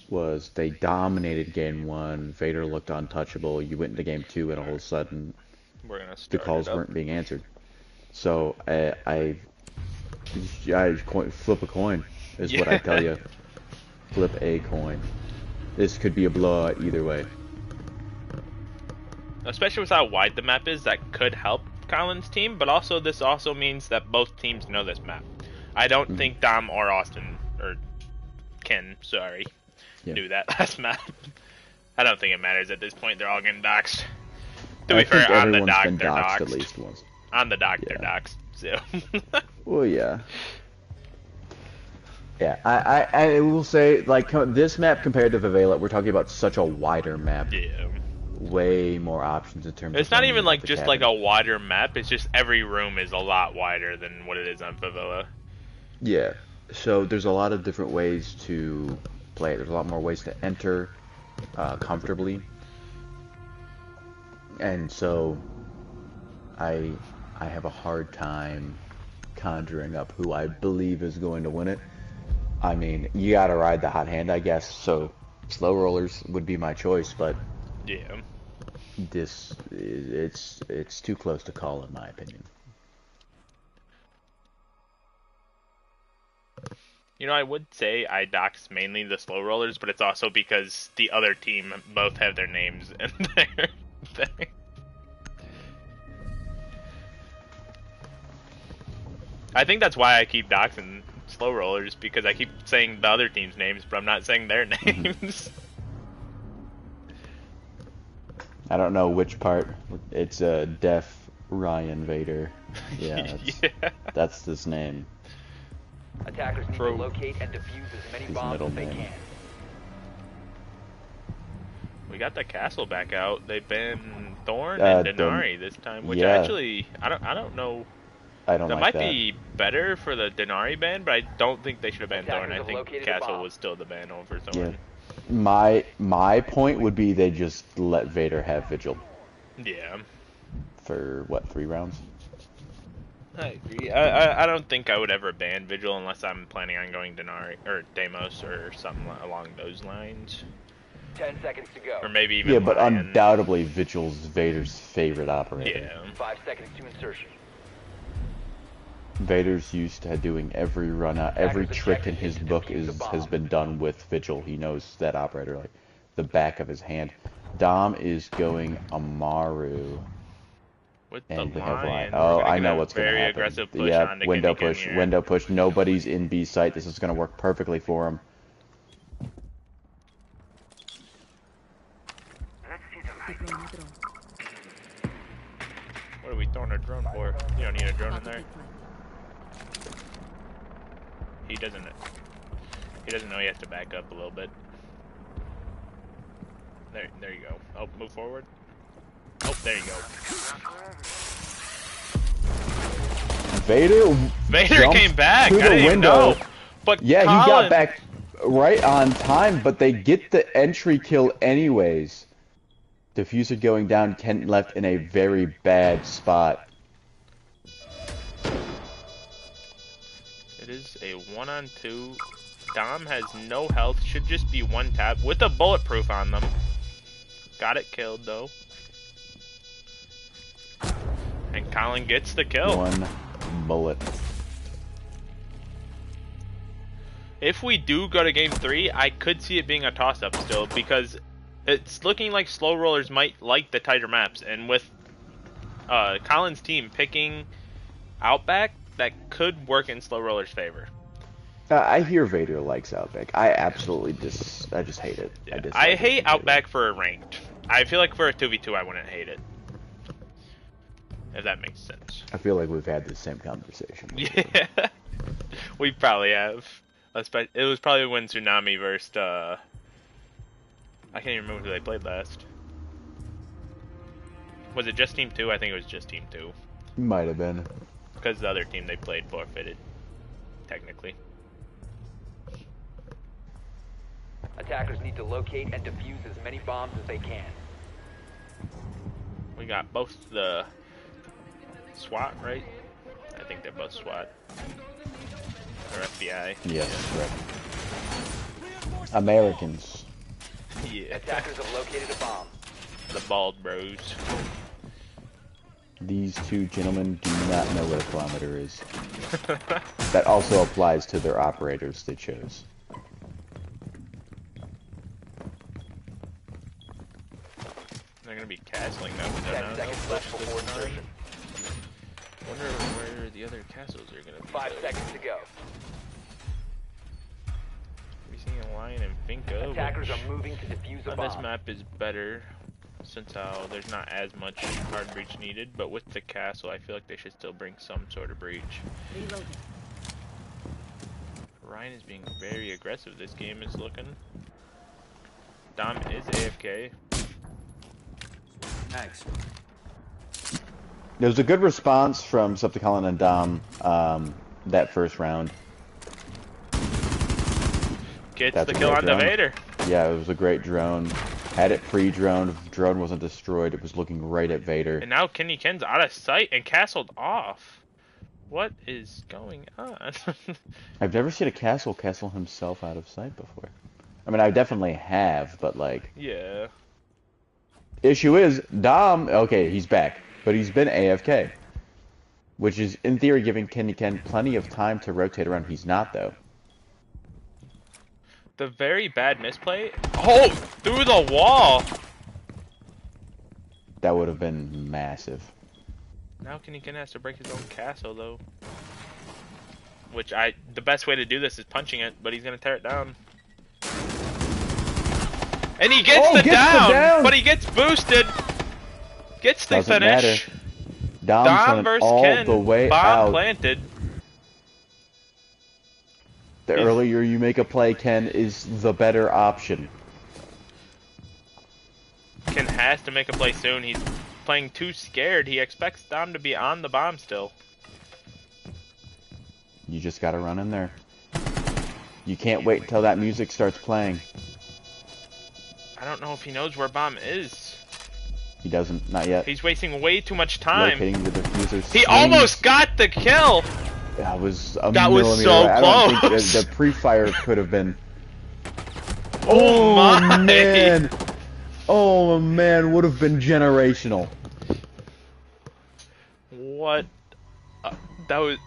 Was they dominated game 1, Vader looked untouchable, you went into game 2 and all of a sudden the calls weren't being answered. So I flip a coin is what I tell you. Flip a coin. This could be a blowout either way. Especially with how wide the map is, that could help Colin's team, but also this also means that both teams know this map. I don't think Dom or Austin, or Ken, sorry, knew that last map. I don't think it matters at this point, they're all getting doxxed. To be fair, on the dock, they're doxxed. At least once. On the dock, they're doxxed, so. Well, yeah. Yeah, I will say, like, this map compared to Vivela, we're talking about such a wider map. Yeah. Way more options in terms of... It's not even like just like a wider map, it's just every room is a lot wider than what it is on Favela. Yeah, so there's a lot of different ways to play. There's a lot more ways to enter comfortably. And so I have a hard time conjuring up who I believe is going to win it. I mean, you gotta ride the hot hand, I guess, so Slow Rollers would be my choice, but yeah, it's too close to call in my opinion. You know, I would say I dox mainly the Slow Rollers, but it's also because the other team both have their names in their thing. I think that's why I keep doxing Slow Rollers, because I keep saying the other team's names, but I'm not saying their names. I don't know which part. It's Def Ryan Vader. Yeah, that's his name. Attackers need to locate and defuse as many bombs as they can. We got the castle back out. They've been Thorn and Denari this time, which actually I don't know. That might be better for the Denari ban, but I don't think they should have banned Thorn. I think Castle was still the ban over Thorn. Yeah. My point would be they just let Vader have Vigil. Yeah. For what, 3 rounds? I agree. I don't think I would ever ban Vigil unless I'm planning on going Denari or Deimos or something along those lines. 10 seconds to go. Or maybe even yeah, but undoubtedly Vigil's Vader's favorite operator. Yeah. 5 seconds to insertion. Vader's used to doing every run out, every trick in his book has been done with Vigil. He knows that operator like the back of his hand. Dom is going Amaru. With and the Lion. Oh, I know what's going to happen. Aggressive push yeah, on window push, window push. Nobody's in B site. This is going to work perfectly for him. What are we throwing a drone for? You don't need a drone in there. He doesn't know he has to back up a little bit. There you go. Oh, move forward. Oh, there you go. Vader came back to the window. But yeah, Colin... he got back right on time, but they get the entry kill anyways. Diffuser going down, Kent left in a very bad spot. It is a 1-on-2. Dom has no health, should just be 1 tap with a bulletproof on them. Got it killed though. And Colin gets the kill. 1 bullet. If we do go to game 3, I could see it being a toss-up still, because it's looking like Slow Rollers might like the tighter maps, and with Colin's team picking Outback, that could work in Slow Rollers' favor. I hear Vader likes Outback. I absolutely I just hate it. Yeah. I I hate Outback for a ranked. I feel like for a 2v2 I wouldn't hate it. If that makes sense. I feel like we've had the same conversation. Yeah. We probably have. It was probably when Tsunami versed, I can't even remember who they played last. Was it just Team 2? I think it was just Team 2. Might have been. Because the other team they played forfeited, technically. Attackers need to locate and defuse as many bombs as they can. We got both the SWAT, right? I think they're both SWAT. Or FBI. Yes, correct. Americans. Yeah. Attackers have located a bomb. The bald bros. These two gentlemen do not know what a kilometer is. That also applies to their operators they chose. They're gonna be castling now, but they're 10 not. seconds left before insertion. Wonder where the other castles are gonna be. 5 seconds to go. We see a lion and Finka. Attackers are moving to defuse a This bomb. map is better since there's not as much hard breach needed, but with the castle, I feel like they should still bring some sort of breach. Reloading. Ryan is being very aggressive. This game is looking. Dom is AFK. Thanks. There was a good response from Septicon and Dom that first round. Gets That's the a kill great on the drone. Vader. Yeah, it was a great drone. Had it pre-droned. If the drone wasn't destroyed, it was looking right at Vader. And now Kenny Ken's out of sight and castled off. What is going on? I've never seen a castle himself out of sight before. I mean, I definitely have, but like... Yeah. Issue is, Dom, okay, he's back, but he's been AFK. Which is, in theory, giving Kenny Ken plenty of time to rotate around. He's not, though. The very bad misplay. Oh, through the wall. That would have been massive. Now Kenny Ken has to break his own castle, though. Which the best way to do this is punching it, but he's gonna tear it down. And he gets the down, but he gets boosted. Gets the Doesn't finish. matter. Dom versus all Ken. the way Bomb out. planted. The earlier you make a play, Ken, is the better option. Ken has to make a play soon. He's playing too scared. He expects Dom to be on the bomb still. You just gotta run in there. You can't wait until that music starts playing. I don't know if he knows where bomb is. He doesn't, not yet. He's wasting way too much time. Locating the diffuser. He almost got the kill. That was a That was millimeter so away. I don't close. think the pre-fire could have been. Oh my! Man! Oh man, would have been generational. What? That was.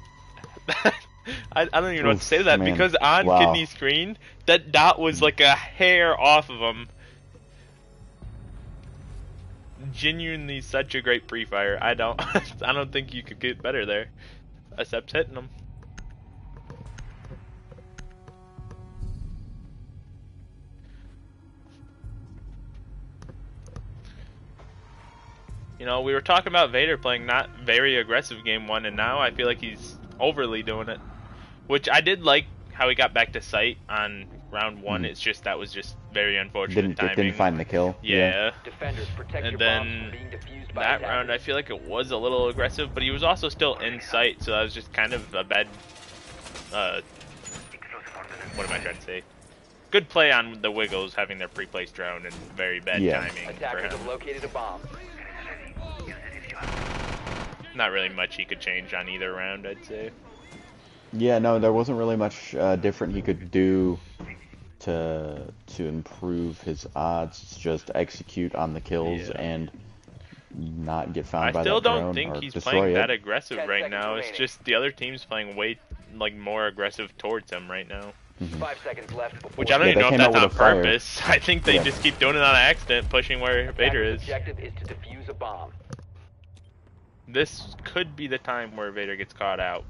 I don't even know what to say to that, Man. because on Wow. Kidney's screen, that dot was like a hair off of him. Genuinely such a great pre-fire. I don't think you could get better there, except hitting him. You know, we were talking about Vader playing not very aggressive game one, and now I feel like he's overly doing it. Which I did like how he got back to sight on round one. It's just that was just very unfortunate timing. Didn't find the kill. Yeah. Defenders, protect And your then bombs from being defused by that attackers. round I feel like it was a little aggressive, but he was also still in sight, so that was just kind of a bad what am I trying to say? Good play on the Wiggles having their pre-placed drone and very bad timing for Attackers him. have located a bomb. Not really much he could change on either round, I'd say. Yeah, no, there wasn't really much different he could do to improve his odds. It's just execute on the kills and not get found by that I still drone don't think or he's destroy playing it. that aggressive 10 right seconds now. It's remaining. just the other team's playing way more aggressive towards him right now. 5 seconds left before Which I don't Yeah, even they know if came out that's on with a fire. purpose. I think they just keep doing it on accident, pushing where Vader Attackers' is. objective is to defuse a bomb. This could be the time where Vader gets caught out,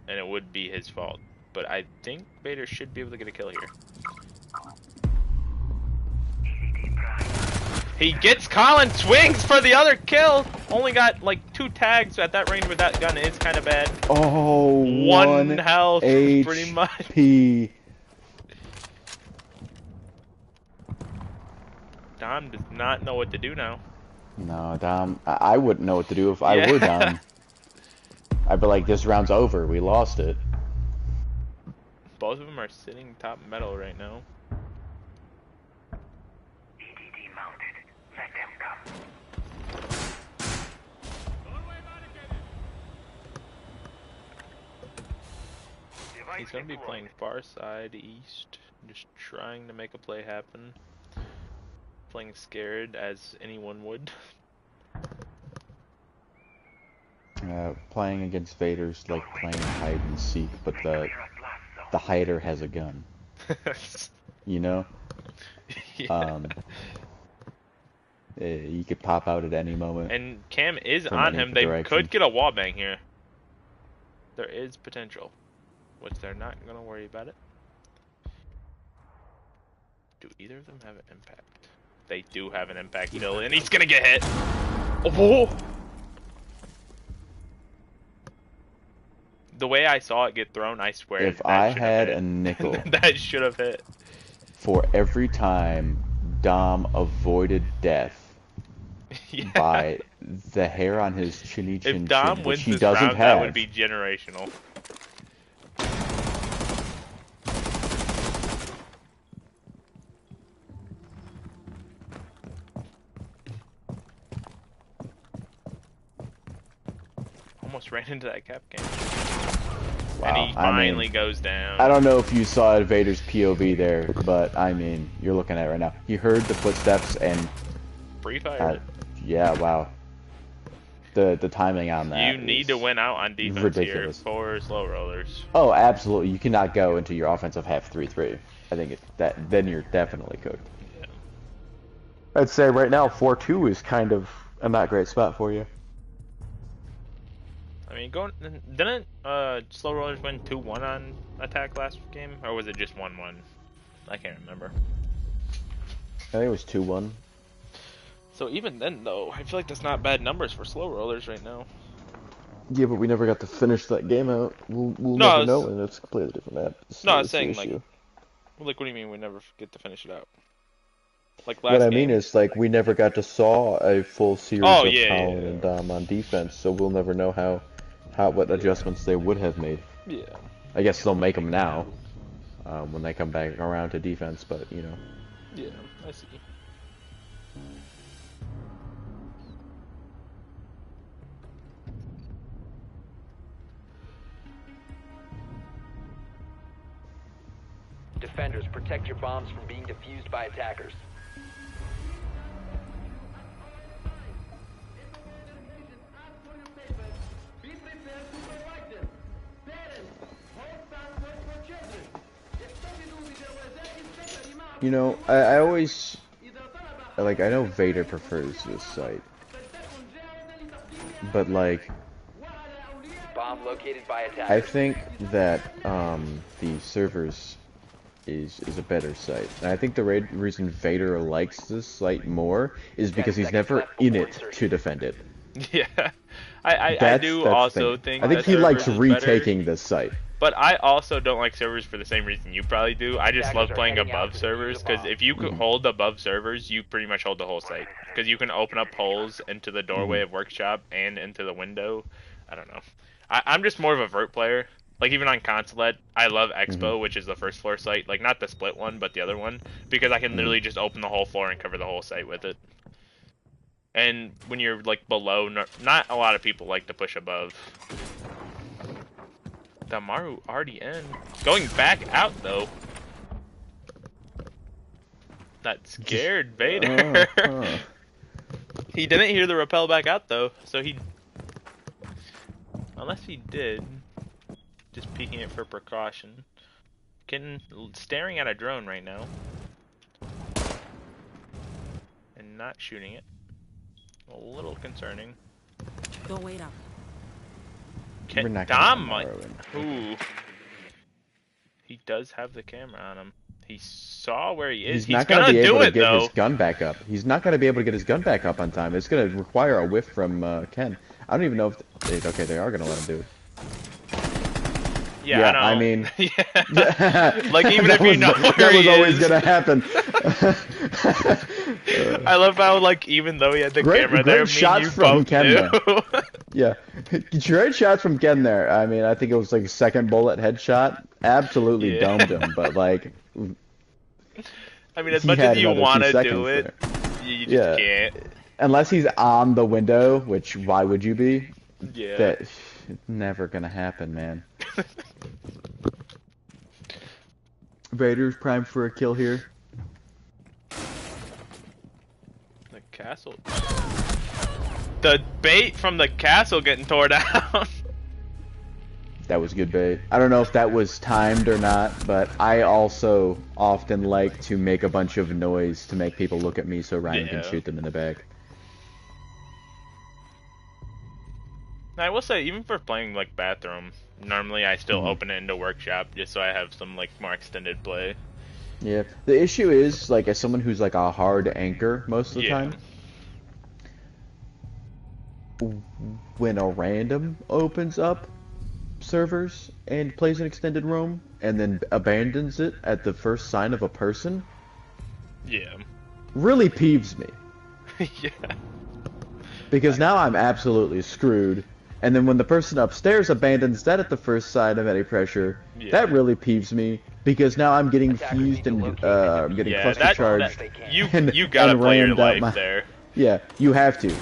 and it would be his fault. but I think Vader should be able to get a kill here. He gets Colin, swings for the other kill. Only got like 2 tags at that range with that gun. It's kind of bad. Oh, one health, pretty much. HP. Dom does not know what to do now. No, Dom, I wouldn't know what to do if I were Dom. I'd be like, this round's over. We lost it. Both of them are sitting top metal right now. EDD mounted. Let them come. He's going to be playing far side east, just trying to make a play happen. Playing scared as anyone would. Playing against Vader's like playing hide and seek, but the hider has a gun. You know? Yeah. He could pop out at any moment. And Cam is on him. They could get a wallbang here. There is potential, which they're not going to worry about it. Do either of them have an impact? They do have an impact still, and he's going to get hit. Oh! The way I saw it get thrown, I swear. If I had a nickel that should have hit. For every time Dom avoided death by the hair on his chinny chin if Dom chin, wins which he this doesn't round, have. that would be generational. Almost ran into that cap game. Wow, and he finally goes down. I don't know if you saw Vader's POV there, but I mean, you're looking at it right now. He heard the footsteps and free fire. Yeah, wow. The timing on that. You need to win out on defense ridiculous. Here for slow rollers. Oh, absolutely. You cannot go into your offensive half 3-3. I think then you're definitely cooked. Yeah. I'd say right now 4-2 is kind of a not great spot for you. I mean, didn't slow rollers win 2-1 on attack last game, or was it just 1-1? I can't remember. I think it was 2-1. So even then, though, I feel like that's not bad numbers for slow rollers right now. Yeah, but we never got to finish that game out. We'll never know, and it's a completely different map. No, I was saying like what do you mean we never get to finish it out? Like last What I game? mean is like we never got to saw a full series of Colin and Dom on defense, so we'll never know what adjustments they would have made. Yeah. I guess they'll make them now when they come back around to defense, but you know. Yeah, I see. Defenders, protect your bombs from being defused by attackers. You know, I always like I know Vader prefers this site, but like bomb located by attackers. I think that the servers is a better site, and I think the reason Vader likes this site more is because he's never in it to defend it. Yeah, I do also think. I think he likes retaking this site. But I also don't like servers for the same reason you probably do. I just love playing above servers, because if you could hold above servers, you pretty much hold the whole site. Because you can open up holes into the doorway of workshop and into the window. I don't know. I'm just more of a vert player. Like even on Consulate, I love Expo, which is the first floor site. Like not the split one, but the other one. Because I can literally just open the whole floor and cover the whole site with it. And when you're like below, not a lot of people like to push above. Damaru already in. Going back out though. That scared Vader. He didn't hear the rappel back out though, so he... Unless he did. Just peeking it for precaution. Staring at a drone right now. And not shooting it. A little concerning. Don't wait up. Dom might. Ooh. He does have the camera on him. He saw where he is. He's He's not going to gonna be able do to it get his though. gun back up. He's not going to be able to get his gun back up on time. It's going to require a whiff from Ken. I don't even know if okay, they are going to let him do it. Yeah, I mean, yeah. Like even if you know where that was he always is. gonna happen. I love how like even though he had the camera there, great shots you from both Ken knew. there. Yeah, great shots from Ken there. I mean, I think it was like a second bullet headshot. Absolutely Yeah. domed him, but like, I mean, as he much as had you another 2 want to seconds do it, there. you just Yeah, can't. unless he's on the window, which why would you be? Yeah. That never gonna happen, man. Vader's primed for a kill here. The castle. The bait from the castle getting tore down. That was good bait. I don't know if that was timed or not, but I also often like to make a bunch of noise to make people look at me so Ryan can shoot them in the back. I will say, even for playing like bathroom, normally I still open it into workshop just so I have some like more extended play. Yeah, the issue is like as someone who's like a hard anchor most of the time, when a random opens up servers and plays an extended roam and then abandons it at the first sign of a person, really peeves me. Yeah. Because now I'm absolutely screwed. And then when the person upstairs abandons that at the first sign of any pressure, that really peeves me. Because now I'm getting fused and getting cluster charged. You gotta play your life there. Yeah, you have to.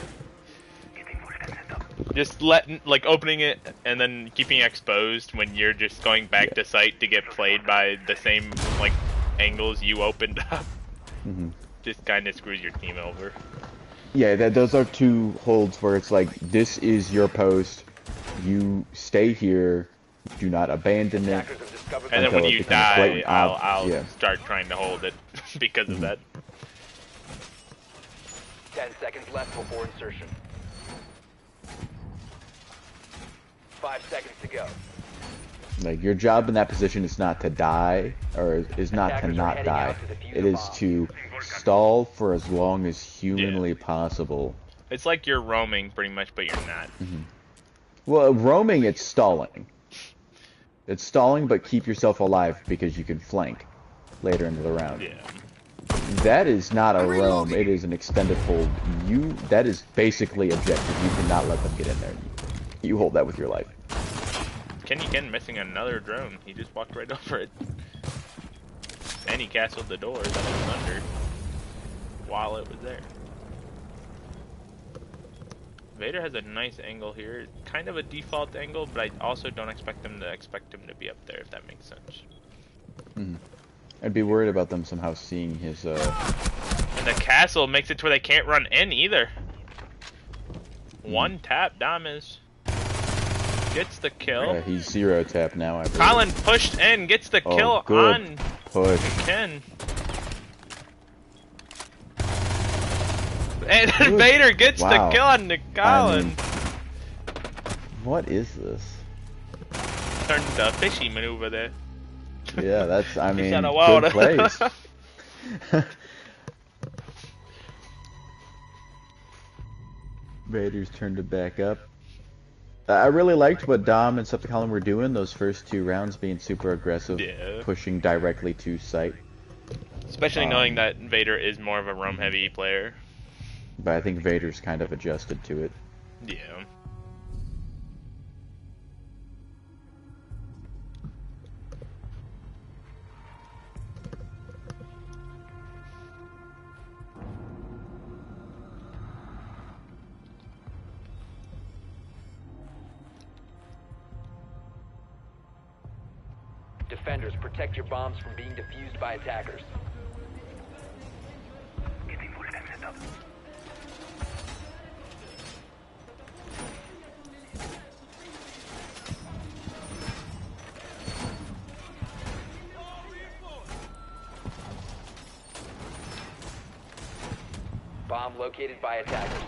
Just opening it and then keeping it exposed when you're just going back to site to get played by the same like angles you opened up. Just kind of screws your team over. Yeah, those are 2 holds where it's like, this is your post, you stay here, do not abandon it. And then when you die, I'll start trying to hold it because of that. 10 seconds left before insertion. 5 seconds to go. Like, your job in that position is not to die, or is not to not die. It is to stall for as long as humanly possible. It's like you're roaming, pretty much, but you're not. Well, roaming, it's stalling. It's stalling, but keep yourself alive because you can flank later into the round. Yeah. That is not a roam, it is an extended hold. That is basically objective. You cannot let them get in there. You hold that with your life. Kenny Ken missing another drone. He just walked right over it. And he castled the door that it was under while it was there. Vader has a nice angle here. Kind of a default angle, but I also don't expect him to be up there, if that makes sense. I'd be worried about them somehow seeing his And the castle makes it to where they can't run in either. One tap, Damas gets the kill. He's 0 tap now, I believe. Colin pushed in, gets the kill on Ken. And Vader gets the kill on Colin. I mean, what is this? Turned into a fishy maneuver there. Yeah, that's, I mean, good plays. Vader's turned it back up. I really liked what Dom and Septicon were doing those first 2 rounds, being super aggressive, pushing directly to site. Especially knowing that Vader is more of a roam-heavy player. But I think Vader's kind of adjusted to it. Yeah. Defenders, protect your bombs from being defused by attackers. Bomb located by attackers.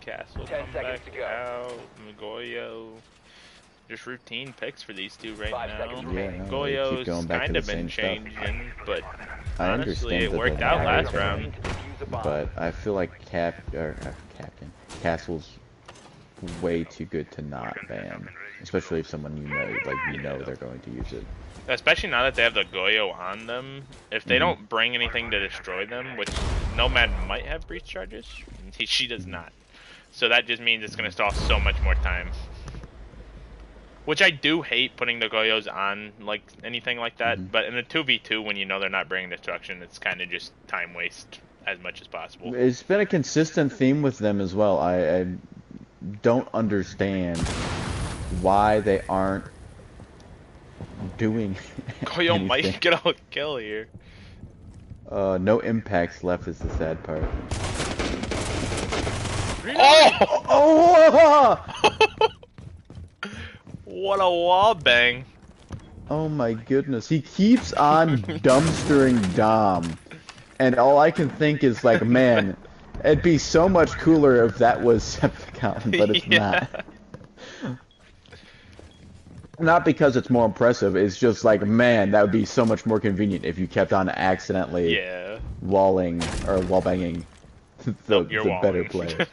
Castle 10 come seconds back to go. out. Goyo. Just routine picks for these two right 5 now. seconds Yeah, remaining. no, they keep Goyo's going back to kind the of been same stuff. changing, but I honestly, understand it that worked they out have last it, round. To defuse a bomb. but I feel like Captain Castle's way too good to not ban, especially if someone you know they're going to use it. Especially now that they have the Goyo on them. If they don't bring anything to destroy them, which Nomad might have breach charges, she does not. So that just means it's going to stall so much more time. Which I do hate putting the Goyos on like anything like that, but in a 2v2 when you know they're not bringing destruction, it's kind of just time waste as much as possible. It's been a consistent theme with them as well. I don't understand why they aren't doing Goyo anything. might get a kill here. No impacts left is the sad part. Oh! Oh! What a wall bang. Oh my goodness. He keeps on dumpstering Dom. And all I can think is like, man, it'd be so much cooler if that was Septicon, but it's not. Not because it's more impressive, it's just like, man, that would be so much more convenient if you kept on accidentally walling or wallbanging the better player.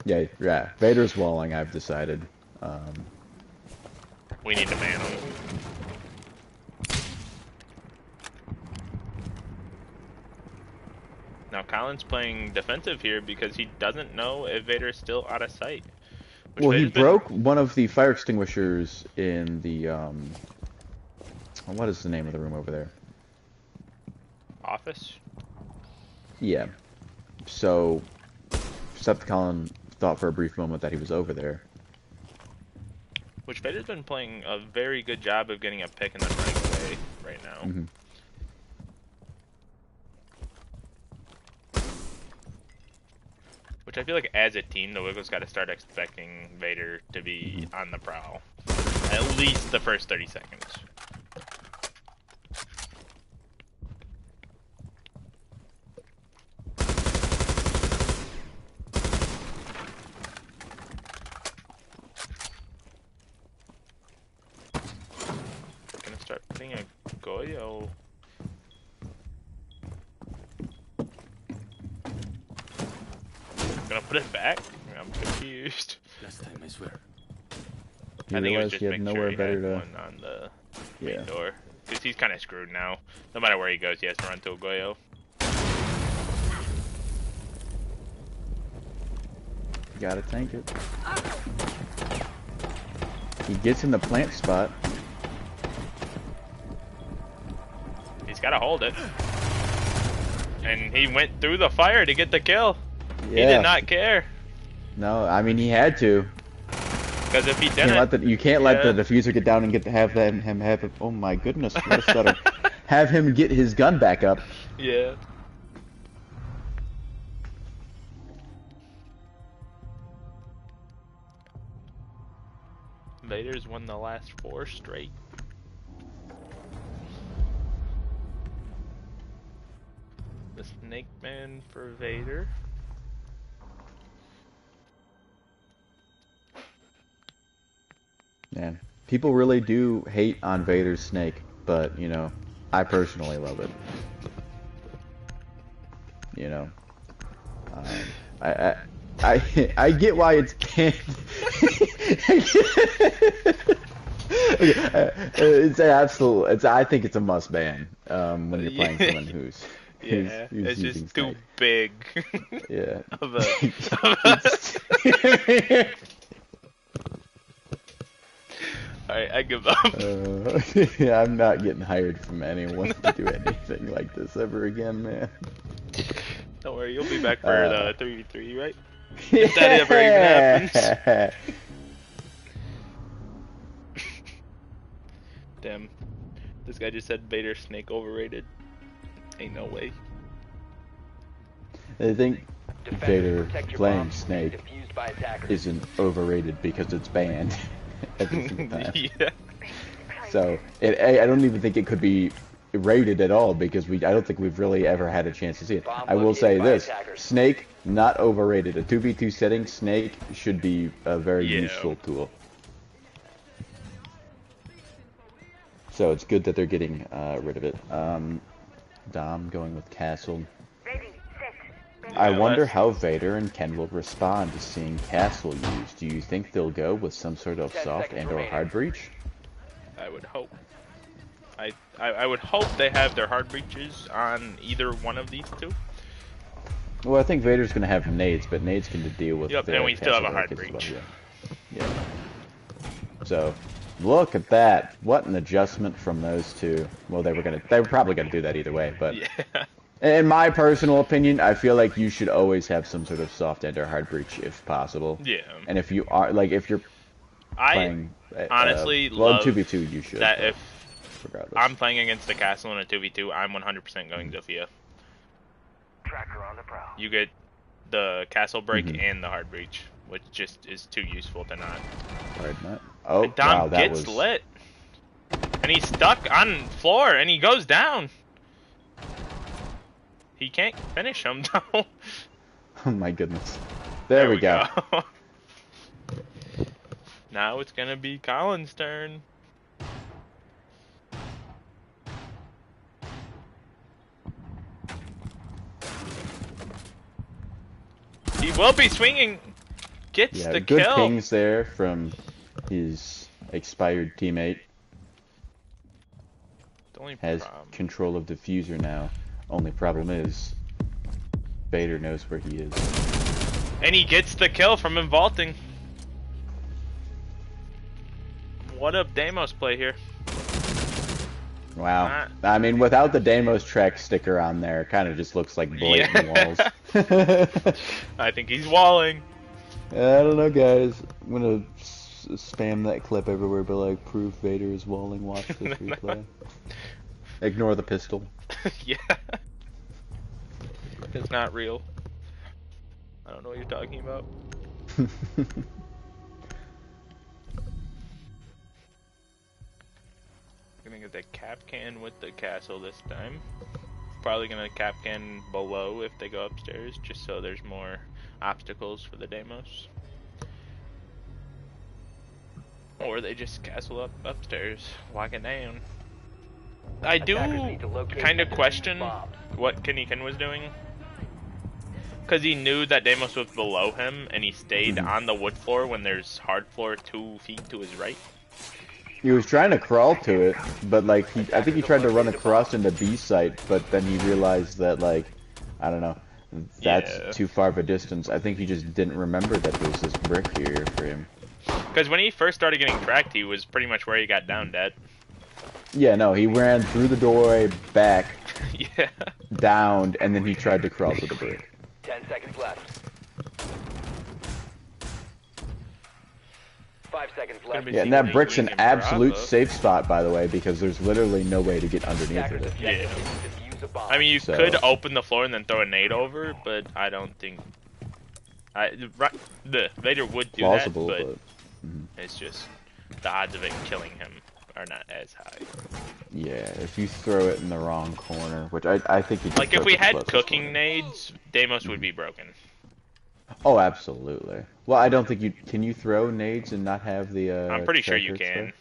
yeah, Vader's walling, I've decided. We need to man him. Now Colin's playing defensive here because he doesn't know if Vader is still out of sight. Well, he broke one of the fire extinguishers in the, what is the name of the room over there? Office? Yeah. So, Colin thought for a brief moment that he was over there. Which Vader's been playing a very good job of getting a pick and then running away right now. Which I feel like as a team, the Wiggles got to start expecting Vader to be on the prowl. At least the first 30 seconds. We're gonna start putting a Goyo. Gonna put it back? I'm confused. Last time, I swear. I think it was just he had making nowhere sure he better had to... one on the main door. Because he's kind of screwed now. No matter where he goes, he has to run to a Goyo. You gotta tank it. He gets in the plant spot. He's gotta hold it. And he went through the fire to get the kill. Yeah. He did not care. No, I mean he had to. Because if he didn't, you can't let the diffuser get down and have him have it. Oh my goodness, what a stutter! Have him get his gun back up. Yeah. Vader's won the last 4 straight. The Snake Man for Vader. Man, people really do hate on Vader's snake, but you know, I personally love it. You know, I get why it's banned. It's absolute. I think it's a must ban when you're playing someone who's it's using just too snake. big. Yeah. Alright, I give up. Yeah, I'm not getting hired from anyone to do anything like this ever again, man. Don't worry, you'll be back for the 3v3, right? If that ever even happens. Damn. This guy just said Vader Snake overrated. Ain't no way. I think Vader playing Snake isn't overrated because it's banned every single time. Yeah. So I don't even think it could be rated at all because I don't think we've really ever had a chance to see it. I will say this: Snake Not overrated. A 2v2 setting, Snake should be a very Yeah. useful tool. So it's good that they're getting rid of it. Dom going with Castle. I wonder how Vader and Ken will respond to seeing Castle used. Do you think they'll go with some sort of soft and or hard breach? I would hope. I would hope they have their hard breaches on either one of these two. Well, I think Vader's going to have nades, but nades can deal with. Yep, and we still have a hard breach. Well, yeah. So, look at that! What an adjustment from those two. Well, they were probably gonna do that either way, but yeah. In my personal opinion, I feel like you should always have some sort of soft and or hard breach if possible. Yeah. And if you are if you're playing, honestly well, love 2v2, you should. That if regardless. I'm playing against the Castle in a 2v2, I'm 100% going Zofia. Tracker on the prowl. You get the Castle break and the hard breach, which just is too useful to not. Hard nut. Oh, Dom wow, that gets was lit, and he's stuck on floor, and he goes down. He can't finish him though. Oh my goodness. There we go. Now it's gonna be Colin's turn. He will be swinging. Gets the good kill. pings there from his expired teammate. The only has problem. control of diffuser now. Only problem is Vader knows where he is. And he gets the kill from him vaulting. What a Deimos play here. Wow. I mean, without the Deimos track sticker on there, it kind of just looks like blatant walls. I think he's walling. I don't know, guys. I'm gonna spam that clip everywhere, but like, proof Vader is walling. Watch this replay. Ignore the pistol. Yeah. It's not real. I don't know what you're talking about. Gonna get the cap can with the Castle this time. Probably gonna cap can below if they go upstairs, just so there's more obstacles for the Deimos. Or they just castle up upstairs, lock it down. I do kind of question what Kenny Ken was doing. Because he knew that Deimos was below him, and he stayed on the wood floor when there's hard floor 2 feet to his right. He was trying to crawl to it, but like, I think he tried to run across into B site, but then he realized that, like, I don't know, that's too far of a distance. I think he just didn't remember that there was this brick here for him. Because when he first started getting tracked, he was pretty much where he got down dead. Yeah, no, he ran through the doorway, back, yeah, down, and then he tried to crawl to the brick. 10 seconds left. 5 seconds left. Yeah, and that brick's an absolute safe spot, by the way, because there's literally no way to get underneath of it. Yeah. I mean, you could open the floor and then throw a nade over, but I don't think... the Vader would do plausible, that, but it's just the odds of it killing him are not as high. Yeah, if you throw it in the wrong corner, which I think you could. Like, if we had cooking nades, Deimos would be broken. Oh, absolutely. Well, I don't think you... Can you throw nades and not have the, I'm pretty sure you can. Stuff?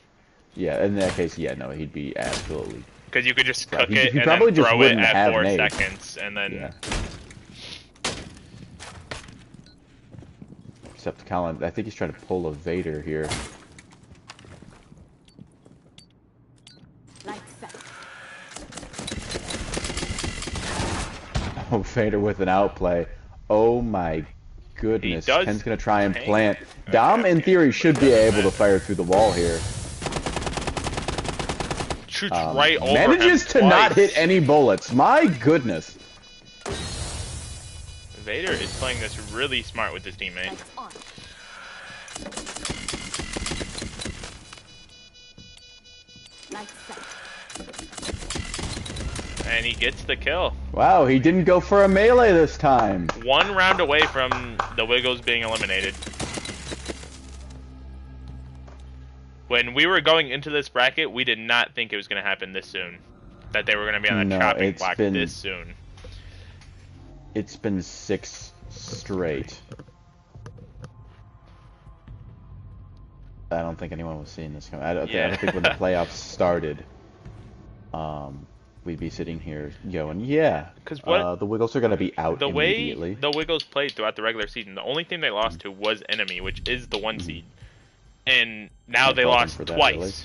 Yeah, in that case, yeah, no, he'd be absolutely... Because you could just cook it he and probably then just throw it wouldn't at have 4 nades. seconds, and then... Yeah. Except Colin, I think he's trying to pull a Vader here. Oh, Vader with an outplay. Oh my goodness. Ken's gonna try and plant. Dom, in theory, should be able to fire through the wall here. Shoots right over manages to not hit any bullets. My goodness. Vader is playing this really smart with his teammate. And he gets the kill. Wow, he didn't go for a melee this time. 1 round away from the Wiggles being eliminated. When we were going into this bracket, we did not think it was going to happen this soon. That they were going to be on the chopping block this soon. It's been 6 straight. I don't think anyone was seeing this coming. I don't think when the playoffs started, we'd be sitting here going, yeah, because the Wiggles are going to be out immediately. The way the Wiggles played throughout the regular season, the only team they lost to was Enemy, which is the 1 seed. And now they lost twice.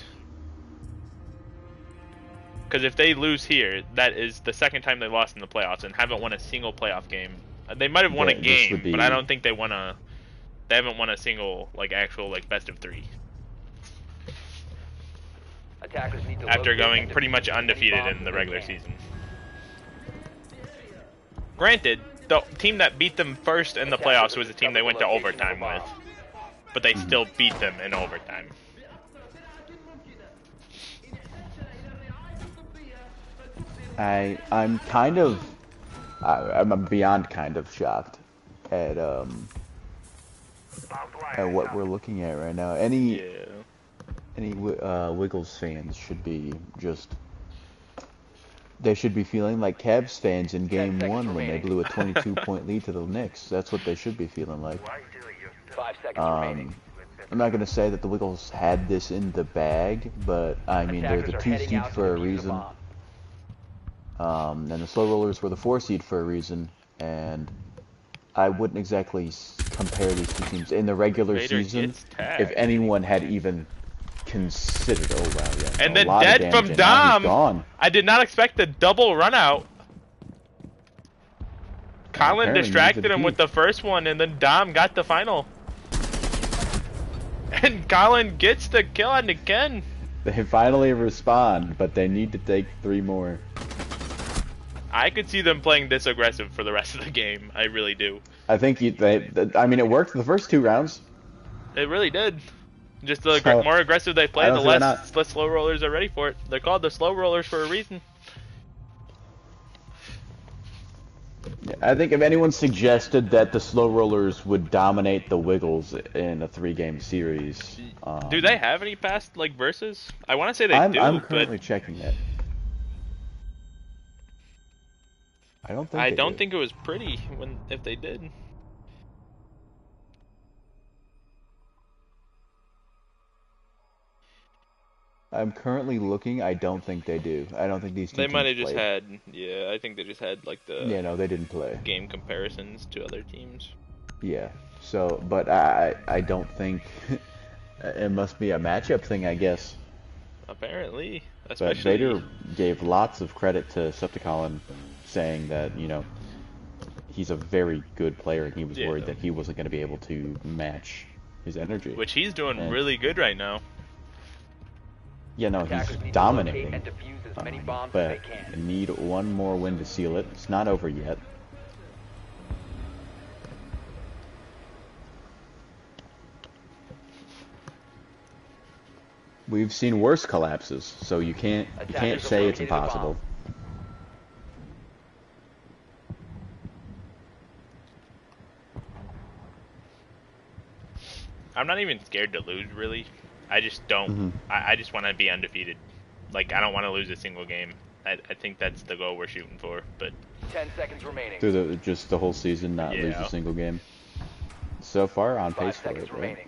Because if they lose here, that is the second time they lost in the playoffs and haven't won a single playoff game. They might have won a game, but I don't think they won a... They haven't won a single, like, actual, like, best of 3. After going pretty much undefeated in the regular season. Granted, the team that beat them first in the playoffs was the team they went to overtime with. But they still beat them in overtime. I'm beyond kind of shocked at what we're looking at right now. Any Wiggles fans should be they should be feeling like Cavs fans in Game 1 when they blew a 22-point lead to the Knicks. That's what they should be feeling like. 5 seconds remaining. I'm not going to say that the Wiggles had this in the bag, but I mean, they're the 2 seed for a reason. And the Slow Rollers were the 4 seed for a reason, and I wouldn't exactly compare these 2 teams in the regular season if anyone had even considered. Oh wow, yeah. And then dead from Dom. I did not expect the double run out. Colin distracted him with the first one, and then Dom got the final. And Colin gets the kill on Ken. They finally respond, but they need to take 3 more. I could see them playing this aggressive for the rest of the game. I really do. I think I mean, it worked the first 2 rounds. It really did. Just the more aggressive they play, the less slow rollers are ready for it. They're called the slow rollers for a reason. Yeah, I think if anyone suggested that the slow rollers would dominate the Wiggles in a 3-game series, do they have any past verses? I want to say they do. I'm currently checking it. I don't think it was pretty if they did. I'm currently looking. I don't think they do. I don't think these two teams might have just had. Yeah, I think they just had the. Yeah, no, they didn't play. Game comparisons to other teams. Yeah. So, but I don't think it must be a matchup thing, I guess. Apparently, especially. But Vader gave lots of credit to Septicon, saying that he's a very good player, and he was worried that he wasn't going to be able to match his energy. Which he's doing really good right now. Yeah, no, he's dominating. But need 1 more win to seal it. It's not over yet. We've seen worse collapses, so you can't say it's impossible. I'm not even scared to lose, really. I just don't. I just want to be undefeated. I don't want to lose a single game. I think that's the goal we're shooting for. But 10 seconds remaining. Through just the whole season, not lose a single game. So far, on pace for it, right?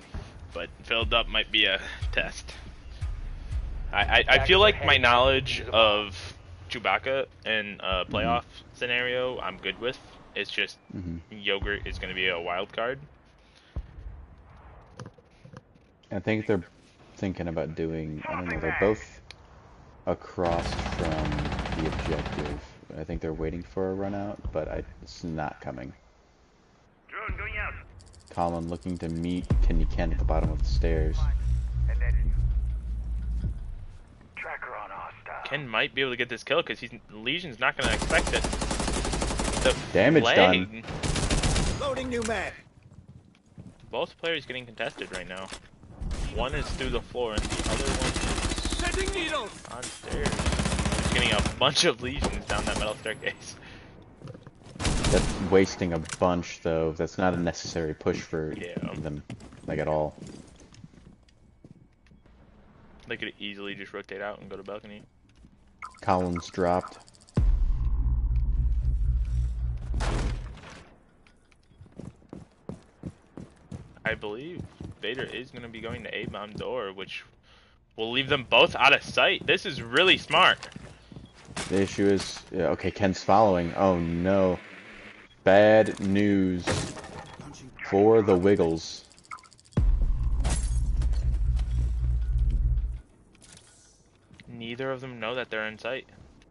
But filled up might be a test. I feel like my knowledge of Chewbacca and playoff scenario, I'm good with. It's just Yogurt is going to be a wild card. I think they're thinking about doing, I don't know, they're both across from the objective. I think they're waiting for a run out, but it's not coming. Drone going out. Colin looking to meet Ken at the bottom of the stairs. Tracker on hostile. Ken might be able to get this kill because Legion's not going to expect it. The damage done. Loading new mag. Both players getting contested right now. One is through the floor and the other one is setting needles on stairs. Just getting a bunch of Legions down that metal staircase. That's wasting a bunch, though. That's not a necessary push for them, at all. They could easily just rotate out and go to balcony. Collins dropped. I believe Vader is going to be going to A-bomb door, which will leave them both out of sight. This is really smart. The issue is, yeah, okay, Ken's following. Oh no. Bad news for the Wiggles. Neither of them know that they're in sight,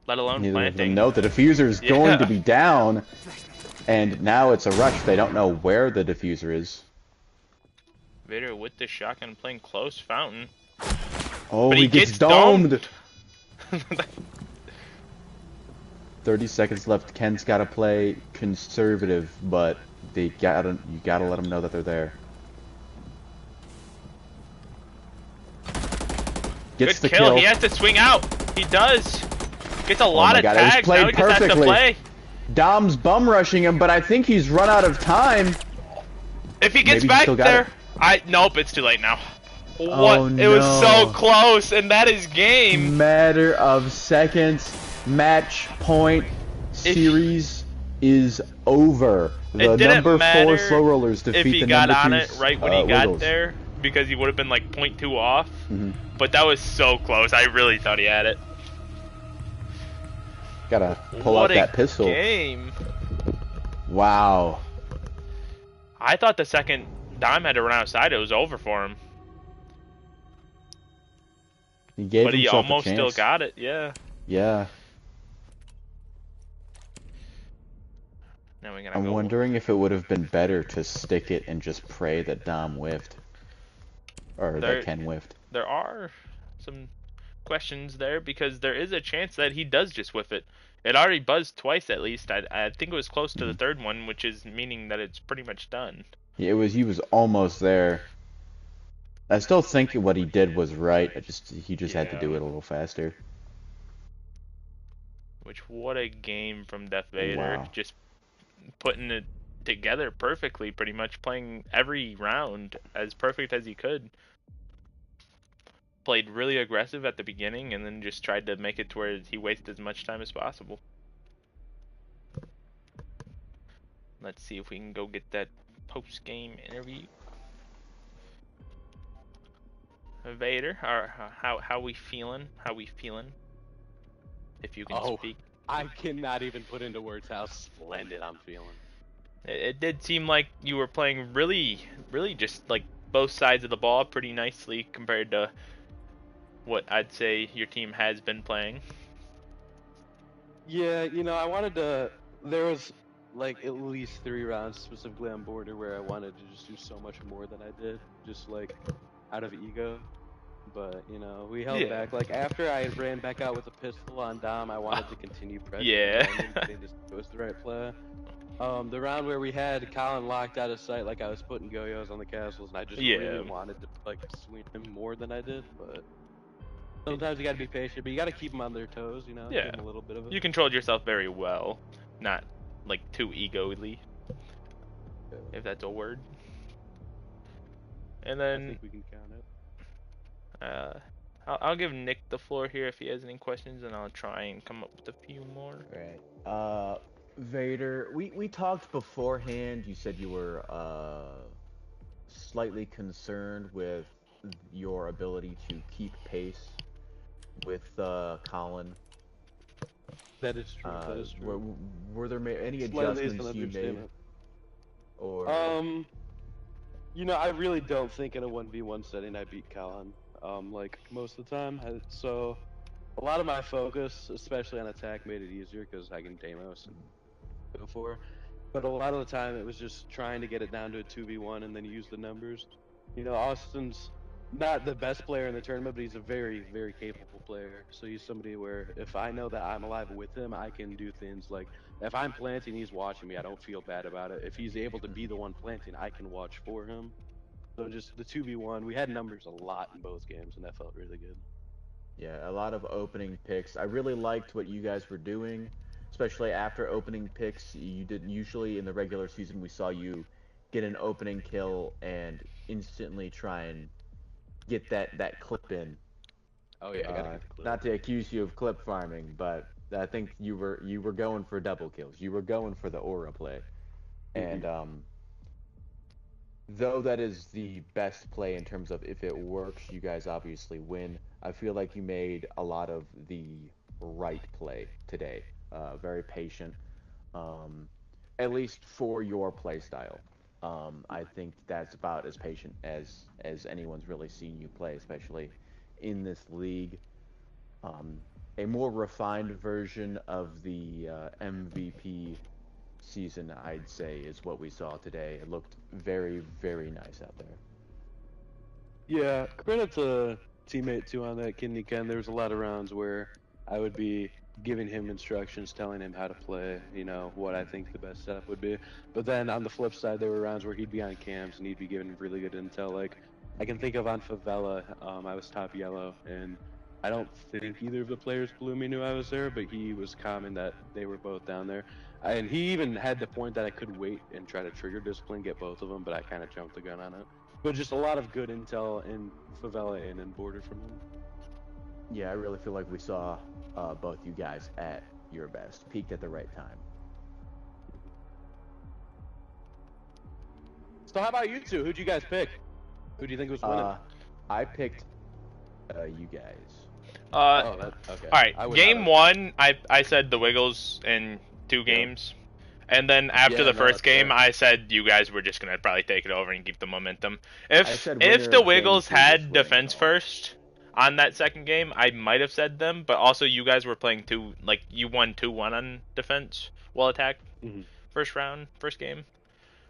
let alone Neither of them planting. know the diffuser is Yeah. going to be down, and now it's a rush. They don't know where the diffuser is. Vader with the shotgun playing close fountain. Oh, But he gets domed! 30 seconds left. Ken's got to play conservative, but you gotta let them know that they're there. Gets Good the kill. He has to swing out. He does. Gets a lot of God, tags. Now he just has to play. Dom's bum rushing him, but I think he's run out of time. If he gets back there, nope, it's too late now. What? Oh, It was so close, and that is game. Matter of seconds. Match point. Series is over. The number 4 slow rollers defeat the number 2 if he got on it right when he got Wiggles. there, because he would have been like 0.2 off. But that was so close. I really thought he had it. Gotta pull out that pistol. Game. Wow. I thought the second Dime had to run outside, it was over for him. But he almost still got it, yeah. Yeah. Now I'm wondering if it would have been better to stick it and just pray that Dom whiffed. Or that Ken whiffed. There are some questions there, because there is a chance that he does just whiff it. It already buzzed twice at least. I think it was close to the third one, which is meaning that it's pretty much done. He was almost there. I still think what he did was right. He just had to do it a little faster. Which, what a game from Death Vader. Wow. Just putting it together perfectly, pretty much playing every round as perfect as he could. Played really aggressive at the beginning and then just tried to make it to where he wasted as much time as possible. Let's see if we can go get that post-game interview. Vader, how we feeling? How we feeling? If you can speak. I cannot even put into words how splendid I'm feeling. It did seem like you were playing really just like both sides of the ball pretty nicely compared to what I'd say your team has been playing. Yeah, I wanted to. There was like at least 3 rounds specifically on border where I wanted to just do so much more than I did, just like out of ego. But we held back. Like after I ran back out with a pistol on Dom, I wanted to continue pressing. Yeah. It was the right play. The round where we had Colin locked out of sight, like I was putting yo-yos on the castles, and I just really wanted to like swing him more than I did. But sometimes you gotta be patient, but you gotta keep them on their toes, Yeah. Give them a little bit of it. You controlled yourself very well, not like too egoily, if that's a word. And then I think we can count it. I'll give Nick the floor here if he has any questions, and I'll try and come up with a few more. Right. Vader, we talked beforehand. You said you were slightly concerned with your ability to keep pace with Colin. That is true. That is true. Were there any adjustments you made? Or I really don't think in a 1v1 setting I beat Colin. Like most of the time. So a lot of my focus, especially on attack, made it easier because I can Deimos and go for. But a lot of the time it was just trying to get it down to a 2v1 and then use the numbers. Austin's not the best player in the tournament, but he's a very, very capable player. So he's somebody where if I know that I'm alive with him, I can do things like if I'm planting, he's watching me. I don't feel bad about it. If he's able to be the one planting, I can watch for him. So just the 2v1, we had numbers a lot in both games, and that felt really good. Yeah, a lot of opening picks. I really liked what you guys were doing, especially after opening picks. You didn't usually in the regular season. We saw you get an opening kill and instantly try and get that clip in. Oh yeah, I gotta get the clip. Not to accuse you of clip farming, but I think you were going for double kills. You were going for the aura play, and though that is the best play in terms of if it works, you guys obviously win. I feel like you made a lot of the right play today. Very patient, um, at least for your play style. I think that's about as patient as anyone's really seen you play, especially in this league. Um, a more refined version of the MVP season, I'd say, is what we saw today. It looked very, very nice out there. Yeah, credit to teammate two on that, Kidney Ken. There was a lot of rounds where I would be giving him instructions, telling him how to play, what I think the best setup would be. But then on the flip side, there were rounds where he'd be on cams and he'd be giving really good intel. Like, I can think of on Favela, I was top yellow, and I don't think either of the players blue me knew I was there, but he was commenting that they were both down there. And he even had the point that I could wait and try to trigger discipline, get both of them, but I kind of jumped the gun on it. But just a lot of good intel in Favela and in Border from him. Yeah, I really feel like we saw both you guys at your best, peaked at the right time. So how about you two? Who'd you guys pick? Who do you think was winning? I picked you guys. Okay. All right, game one, I said the Wiggles in 2 games. And then after the first game, I said you guys were just gonna probably take it over and keep the momentum. If the Wiggles had defense first on that second game, I might have said them. But also, you guys were playing you won 2-1 on defense while attack first game,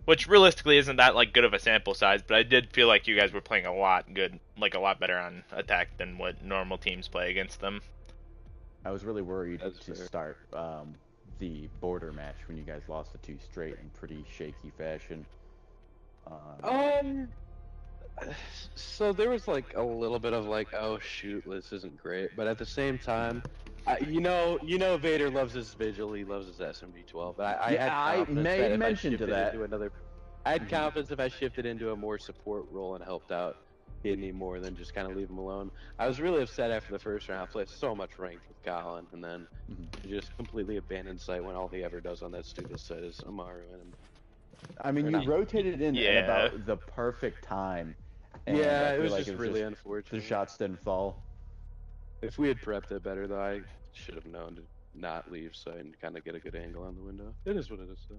which realistically isn't that good of a sample size. But I did feel like you guys were playing a lot better on attack than what normal teams play against them. I was really worried to start the border match when you guys lost the 2 straight in pretty shaky fashion. So there was a little bit of oh shoot, this isn't great, but at the same time, Vader loves his vigil, he loves his SMG-12. But I made mention to that. I had confidence if I shifted into a more support role and helped out Kidney more than just kind of leave him alone. I was really upset after the first round. I played so much ranked with Colin, and then just completely abandoned sight when all he ever does on that stupid set is Amaru. And I mean, you rotated in at about the perfect time. And yeah, it was just really unfortunate. The shots didn't fall. If we had prepped it better, though, I should have known to not leave so I can kind of get a good angle on the window. It is what it is, though.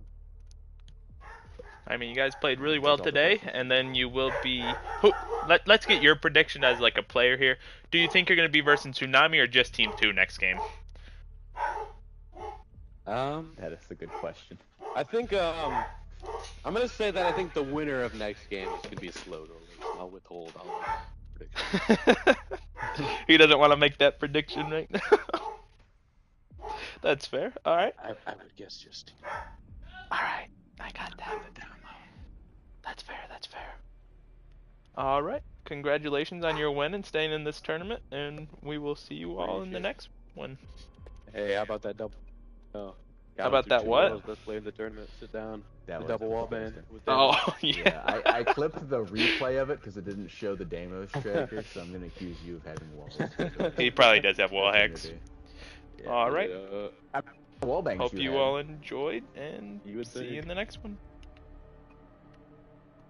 I mean, you guys played really well today, and then you will be... Let's get your prediction as a player here. Do you think you're going to be versus Tsunami or just Team 2 next game? That is a good question. I think, I'm going to say that I think the winner of next game is going to be Slow Roller. I'll withhold all prediction. He doesn't want to make that prediction right now. That's fair. All right. I would guess just... All right. I got that. That's fair. That's fair. All right. Congratulations on your win and staying in this tournament, and we will see you all in the next one. Hey, how about that double? Oh, how about that what? Let's play the tournament. Sit down. That the double wall band. Oh, yeah. I clipped the replay of it because it didn't show the demos tracker, so I'm going to accuse you of having walls. He probably does have wall hacks. Yeah, all right. Wall bangs Hope you all enjoyed, and see you in the next one.